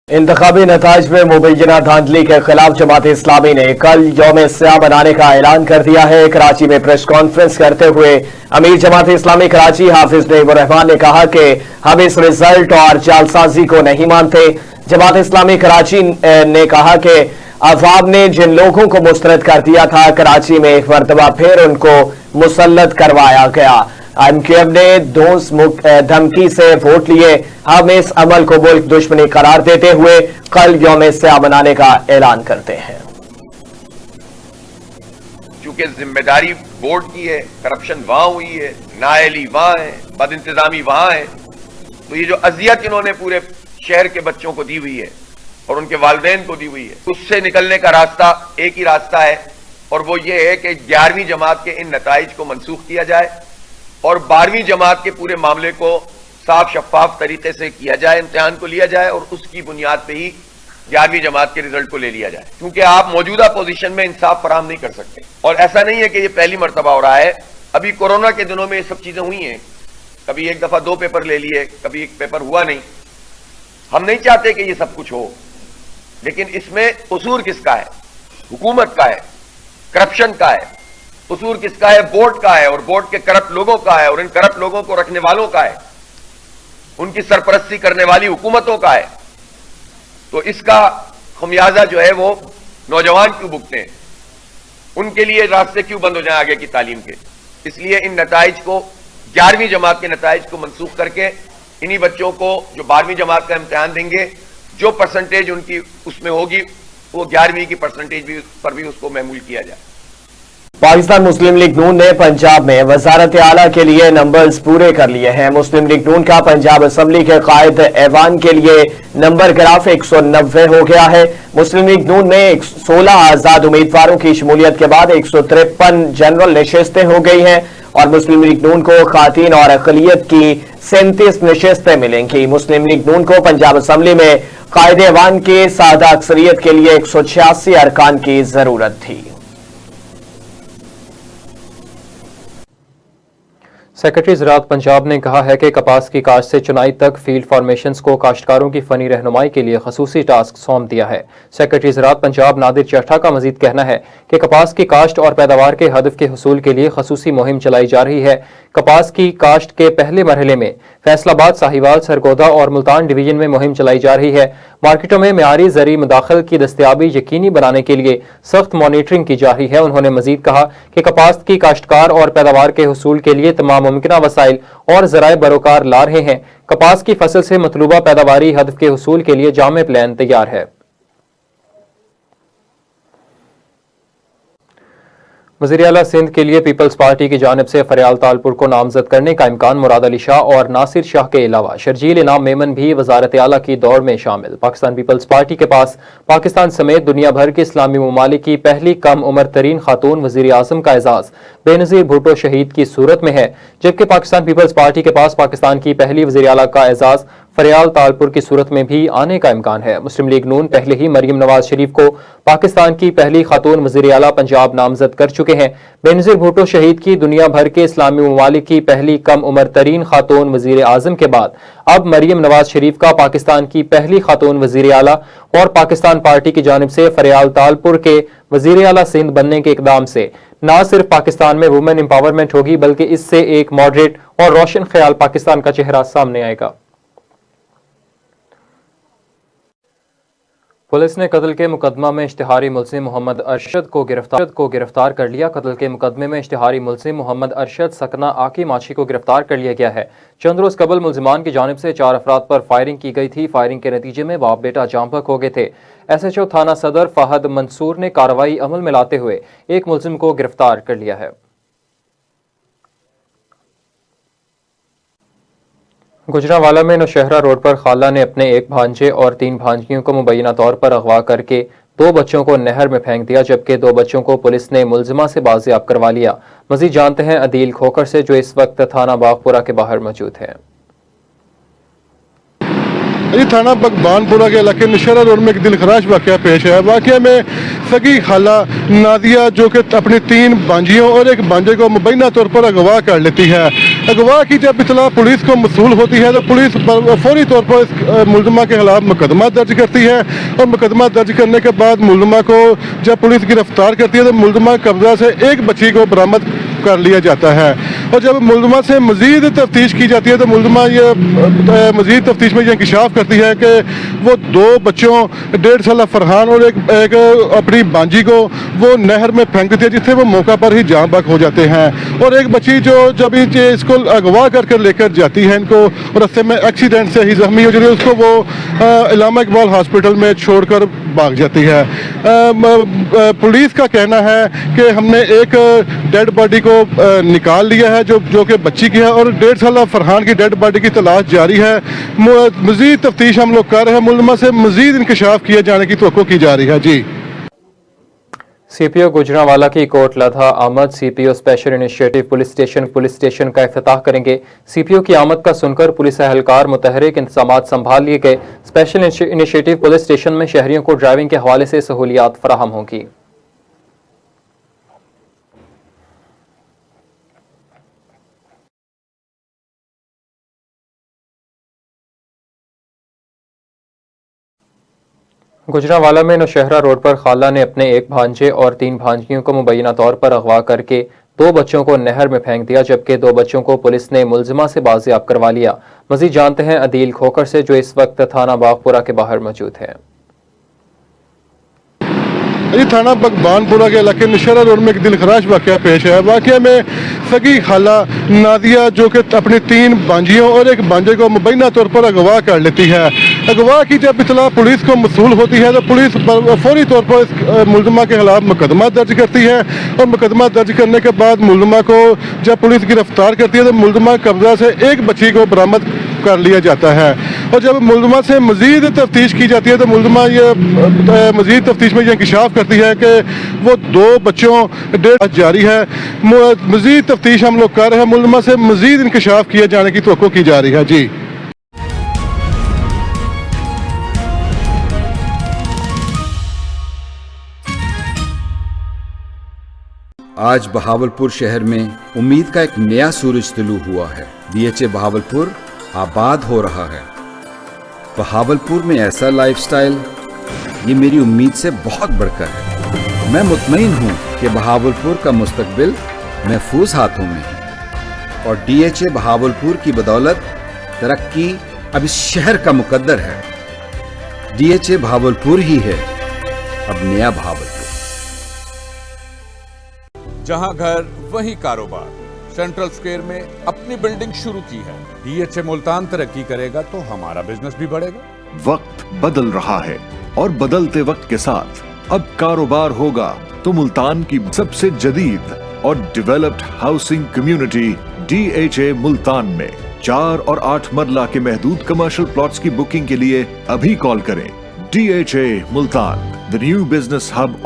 इंतखाबी नताज में मुबैना धांधली के खिलाफ जमात इस्लामी ने कल यौम स्याह मनाने का ऐलान कर दिया है। कराची में प्रेस कॉन्फ्रेंस करते हुए अमीर जमात इस्लामी कराची हाफिज नईमुर्रहमान ने कहा कि हम इस रिजल्ट और जालसाजी को नहीं मानते। जमात इस्लामी कराची ने कहा कि अवाम ने जिन लोगों को मुस्तरद कर दिया था, कराची में एक मरतबा फिर उनको मुसल्लत करवाया गया। MQM ने धमकी से वोट लिए। हम इस अमल को मुल्क दुश्मनी करार देते हुए कल यौम स्याह मनाने का ऐलान करते हैं। चूंकि जिम्मेदारी बोर्ड की है, करप्शन वहां हुई है, नाअहली वहां है, बदइंतजामी वहां है, तो ये जो अजियत इन्होंने पूरे शहर के बच्चों को दी हुई है और उनके वालिदैन को दी हुई है, उससे निकलने का रास्ता एक ही रास्ता है اور وہ یہ ہے کہ 11ویں جماعت کے ان نتائج کو منسوخ کیا جائے اور 12ویں جماعت کے پورے معاملے کو صاف شفاف طریقے سے کیا جائے، امتحان کو لیا جائے اور اس کی بنیاد پہ ہی 11ویں جماعت کے رزلٹ کو لے لیا جائے، کیونکہ آپ موجودہ پوزیشن میں انصاف فراہم نہیں کر سکتے۔ اور ایسا نہیں ہے کہ یہ پہلی مرتبہ ہو رہا ہے، ابھی کورونا کے دنوں میں یہ سب چیزیں ہوئی ہیں، کبھی ایک دفعہ 2 پیپر لے لیے، کبھی ایک پیپر ہوا نہیں۔ ہم نہیں چاہتے کہ یہ سب کچھ ہو، لیکن اس میں قصور کس کا ہے؟ حکومت کا ہے، کرپشن کا ہے۔ قصور کس کا ہے؟ بورڈ کا ہے، اور بورڈ کے کرپٹ لوگوں کا ہے، اور ان کرپٹ لوگوں کو رکھنے والوں کا ہے، ان کی سرپرستی کرنے والی حکومتوں کا ہے۔ تو اس کا خمیازہ جو ہے وہ نوجوان کیوں بھگتے ہیں؟ ان کے لیے راستے کیوں بند ہو جائیں آگے کی تعلیم کے؟ اس لیے ان نتائج کو 11ویں جماعت کے نتائج کو منسوخ کر کے انہی بچوں کو جو 12ویں جماعت کا امتحان دیں گے، جو پرسنٹیج ان کی اس میں ہوگی وہ 11ویں کی پرسنٹیج پر بھی اس کو محمول کیا جائے۔ پاکستان مسلم لیگ نون نے پنجاب میں وزارت اعلیٰ کے لیے نمبرز پورے کر لیے ہیں۔ مسلم لیگ نون کا پنجاب اسمبلی کے قائد ایوان کے لیے نمبر گراف 190 ہو گیا ہے۔ مسلم لیگ نون میں 16 آزاد امیدواروں کی شمولیت کے بعد 153 جنرل نشستیں ہو گئی ہیں اور مسلم لیگ نون کو خواتین اور اقلیت کی 37 نشستیں ملیں گی۔ مسلم لیگ نون کو پنجاب اسمبلی میں قائد ایوان کی سادہ اکثریت کے لیے 186 ارکان کی ضرورت تھی۔ سیکرٹری زراعت پنجاب نے کہا ہے کہ کپاس کی کاشت سے چنائی تک فیلڈ فارمیشنز کو کاشتکاروں کی فنی رہنمائی کے لیے خصوصی ٹاسک سونپ دیا ہے۔ سیکرٹری زراعت پنجاب نادر چٹھا کا مزید کہنا ہے کہ کپاس کی کاشت اور پیداوار کے ہدف کے حصول کے لیے خصوصی مہم چلائی جا رہی ہے۔ کپاس کی کاشت کے پہلے مرحلے میں فیصل آباد، ساہیوال، سرگودا اور ملتان ڈویژن میں مہم چلائی جا رہی ہے۔ مارکیٹوں میں معیاری زرعی مداخل کی دستیابی یقینی بنانے کے لیے سخت مانیٹرنگ کی جا رہی ہے۔ انہوں نے مزید کہا کہ کپاس کی کاشتکار اور پیداوار کے حصول کے لیے تمام ممکنہ وسائل اور ذرائع بروکار لا رہے ہیں۔ کپاس کی فصل سے مطلوبہ پیداواری ہدف کے حصول کے لیے جامع پلان تیار ہے۔ وزیر اعلیٰ سندھ کے لیے پیپلز پارٹی کی جانب سے فریال تالپور کو نامزد کرنے کا امکان مراد علی شاہ اور ناصر شاہ کے علاوہ شرجیل انعام میمن بھی وزارت اعلیٰ کی دوڑ میں شامل۔ پاکستان پیپلز پارٹی کے پاس پاکستان سمیت دنیا بھر کے اسلامی ممالک کی پہلی کم عمر ترین خاتون وزیر اعظم کا اعزاز بے نظیر بھٹو شہید کی صورت میں ہے، جبکہ پاکستان پیپلز پارٹی کے پاس پاکستان کی پہلی وزیر اعلیٰ کا اعزاز فریال تالپور کی صورت میں بھی آنے کا امکان ہے۔ مسلم لیگ نون پہلے ہی مریم نواز شریف کو پاکستان کی پہلی خاتون وزیر اعلیٰ پنجاب نامزد کر چکے ہیں۔ بے نظیر بھٹو شہید کی دنیا بھر کے اسلامی ممالک کی پہلی کم عمر ترین خاتون وزیر اعظم کے بعد اب مریم نواز شریف کا پاکستان کی پہلی خاتون وزیر اعلیٰ اور پاکستان پارٹی کی جانب سے فریال تالپور کے وزیر اعلیٰ سندھ بننے کے اقدام سے نہ صرف پاکستان میں وومن امپاورمنٹ ہوگی بلکہ اس سے ایک ماڈریٹ اور روشن خیال پاکستان کا چہرہ سامنے آئے گا۔ پولیس نے قتل کے مقدمہ میں اشتہاری ملزم محمد ارشد کو گرفتار کر لیا۔ قتل کے مقدمے میں اشتہاری ملزم محمد ارشد سکنا آکی ماچھی کو گرفتار کر لیا گیا ہے۔ چند روز قبل ملزمان کی جانب سے 4 افراد پر فائرنگ کی گئی تھی۔ فائرنگ کے نتیجے میں باپ بیٹا جاں بحق ہو گئے تھے۔ SHO تھانہ صدر فہد منصور نے کارروائی عمل میں لاتے ہوئے ایک ملزم کو گرفتار کر لیا ہے۔ گجرانوالہ میں نوشہرہ روڈ پر خالہ نے اپنے ایک بھانجے اور 3 بھانجیوں کو مبینہ طور پر اغوا کر کے 2 بچوں کو نہر میں پھینک دیا، جبکہ 2 بچوں کو پولیس نے ملزمہ سے بازیاب کروا لیا۔ مزید جانتے ہیں عدیل کھوکر سے جو اس وقت تھانہ باغپورہ کے باہر موجود ہیں۔ تھانہ بانپورہ کے علاقے نوشہرہ روڈ میں ایک دلخراش واقعہ پیش ہے۔ واقعہ میں سگی خالہ نادیہ جو کہ اپنی 3 بانجیوں اور ایک بانجے کو مبینہ طور پر اغوا کر لیتی ہے۔ اغوا کی جب اطلاع پولیس کو موصول ہوتی ہے تو پولیس فوری طور پر اس ملزمہ کے خلاف مقدمہ درج کرتی ہے اور مقدمہ درج کرنے کے بعد ملزمہ کو جب پولیس گرفتار کرتی ہے تو ملزمہ قبضہ سے ایک بچی کو برآمد کر لیا جاتا ہے اور جب ملزمہ سے مزید تفتیش کی جاتی ہے تو ملزمہ یہ مزید تفتیش میں یہ انکشاف کرتی ہے کہ وہ 2 بچوں 1.5 سالہ فرحان اور ایک اپنی بانجی کو وہ نہر میں پھینک دیتی ہے، جس سے وہ موقع پر ہی جاں بحق ہو جاتے ہیں اور ایک بچی جو جب اس کو اغوا کر لے کر جاتی ہے ان کو راستے میں ایکسیڈنٹ سے ہی زخمی ہو جاتی ہے، اس کو وہ علامہ اقبال ہاسپٹل میں چھوڑ کر بھاگ جاتی ہے۔ پولیس کا کہنا ہے کہ ہم نے ایک ڈیڈ باڈی کو نکال لیا ہے جو کہ بچی کی ہے اور 1.5 سالہ فرحان کی ڈیڈ باڈی کی تلاش جاری ہے۔ مزید تفتیش ہم لوگ کر رہے ہیں، ملزمہ سے مزید انکشاف کیے جانے کی توقع کی جا رہی ہے۔ جی सीपीओ गुजरांवाला की कोट लधा आमद CPO special initiative police station का इफ्तिताह करेंगे। सीपीओ की आमद का सुनकर पुलिस एहलकार मुतहरिक इंतजाम संभाल लिए गए। स्पेशल इनिशिएटिव पुलिस स्टेशन में शहरियों को ड्राइविंग के हवाले से सहूलियात फराहम होंगी। गुजरांवाला में नौशहरा रोड पर खाला ने अपने एक भांजे और 3 भांजियों को मुबैना तौर पर अगवा करके 2 बच्चों को नहर में फेंक दिया, जबकि 2 बच्चों को पुलिस ने मुलजिमा से बाजियाब करवा लिया। मजीद जानते हैं अदील खोकर से, जो इस वक्त थाना बागपुरा के बाहर मौजूद है। ये थाना बगबानपुरा के इलाके नौशहरा रोड में एक दिलखराश वाक़या पेश है। वाक़या में सगी खाला नादिया जो कि अपनी 3 बांजियों और एक बांजे को मुबैना तौर पर अगवा कर लेती है। अगवा की जब इतला पुलिस को मसूल होती है तो पुलिस फौरी तौर पर इस मुलजिमा के खिलाफ मुकदमा दर्ज करती है और मुकदमा दर्ज करने के बाद मुलजिमा को जब पुलिस गिरफ्तार करती है तो मुलजिमा कब्जा से एक बच्ची को बरामद कर लिया जाता है। और जब मुलजिमा से मजीद तफ्तीश की जाती है तो मुलजिमा ये मजीद तफ्तीश में ये इंकशाफ करती है कि वो 2 बच्चों डेट जारी है। मजीद तफ्तीश हम लोग कर रहे हैं, मुलजिमा से मजीद इंकशाफ किए जाने की तवक्को की जा रही है। जी आज बहावलपुर शहर में उम्मीद का एक नया सूरज तुलू हुआ है। डीएचए बहावलपुर आबाद हो रहा है। बहावलपुर में ऐसा लाइफस्टाइल, ये मेरी उम्मीद से बहुत बढ़कर है। मैं मुतमईन हूँ कि बहावलपुर का मुस्तकबिल महफूज हाथों में है और डीएचए बहावलपुर की बदौलत तरक्की अब इस शहर का मुकद्दर है। डीएचए बहावलपुर ही है अब नया बहावलपुर। जहां घर वहीं कारोबार, सेंट्रल स्क्वायर में अपनी बिल्डिंग शुरू की है। डीएचए मुल्तान तरक्की करेगा तो हमारा बिजनेस भी बढ़ेगा। वक्त बदल रहा है और बदलते वक्त के साथ अब कारोबार होगा तो मुल्तान की सबसे जदीद और developed housing community DHA Multan में 4 और 8 मरला के महदूद कमर्शियल प्लॉट्स की बुकिंग के लिए अभी कॉल करें। DHA Multan, the new business hub of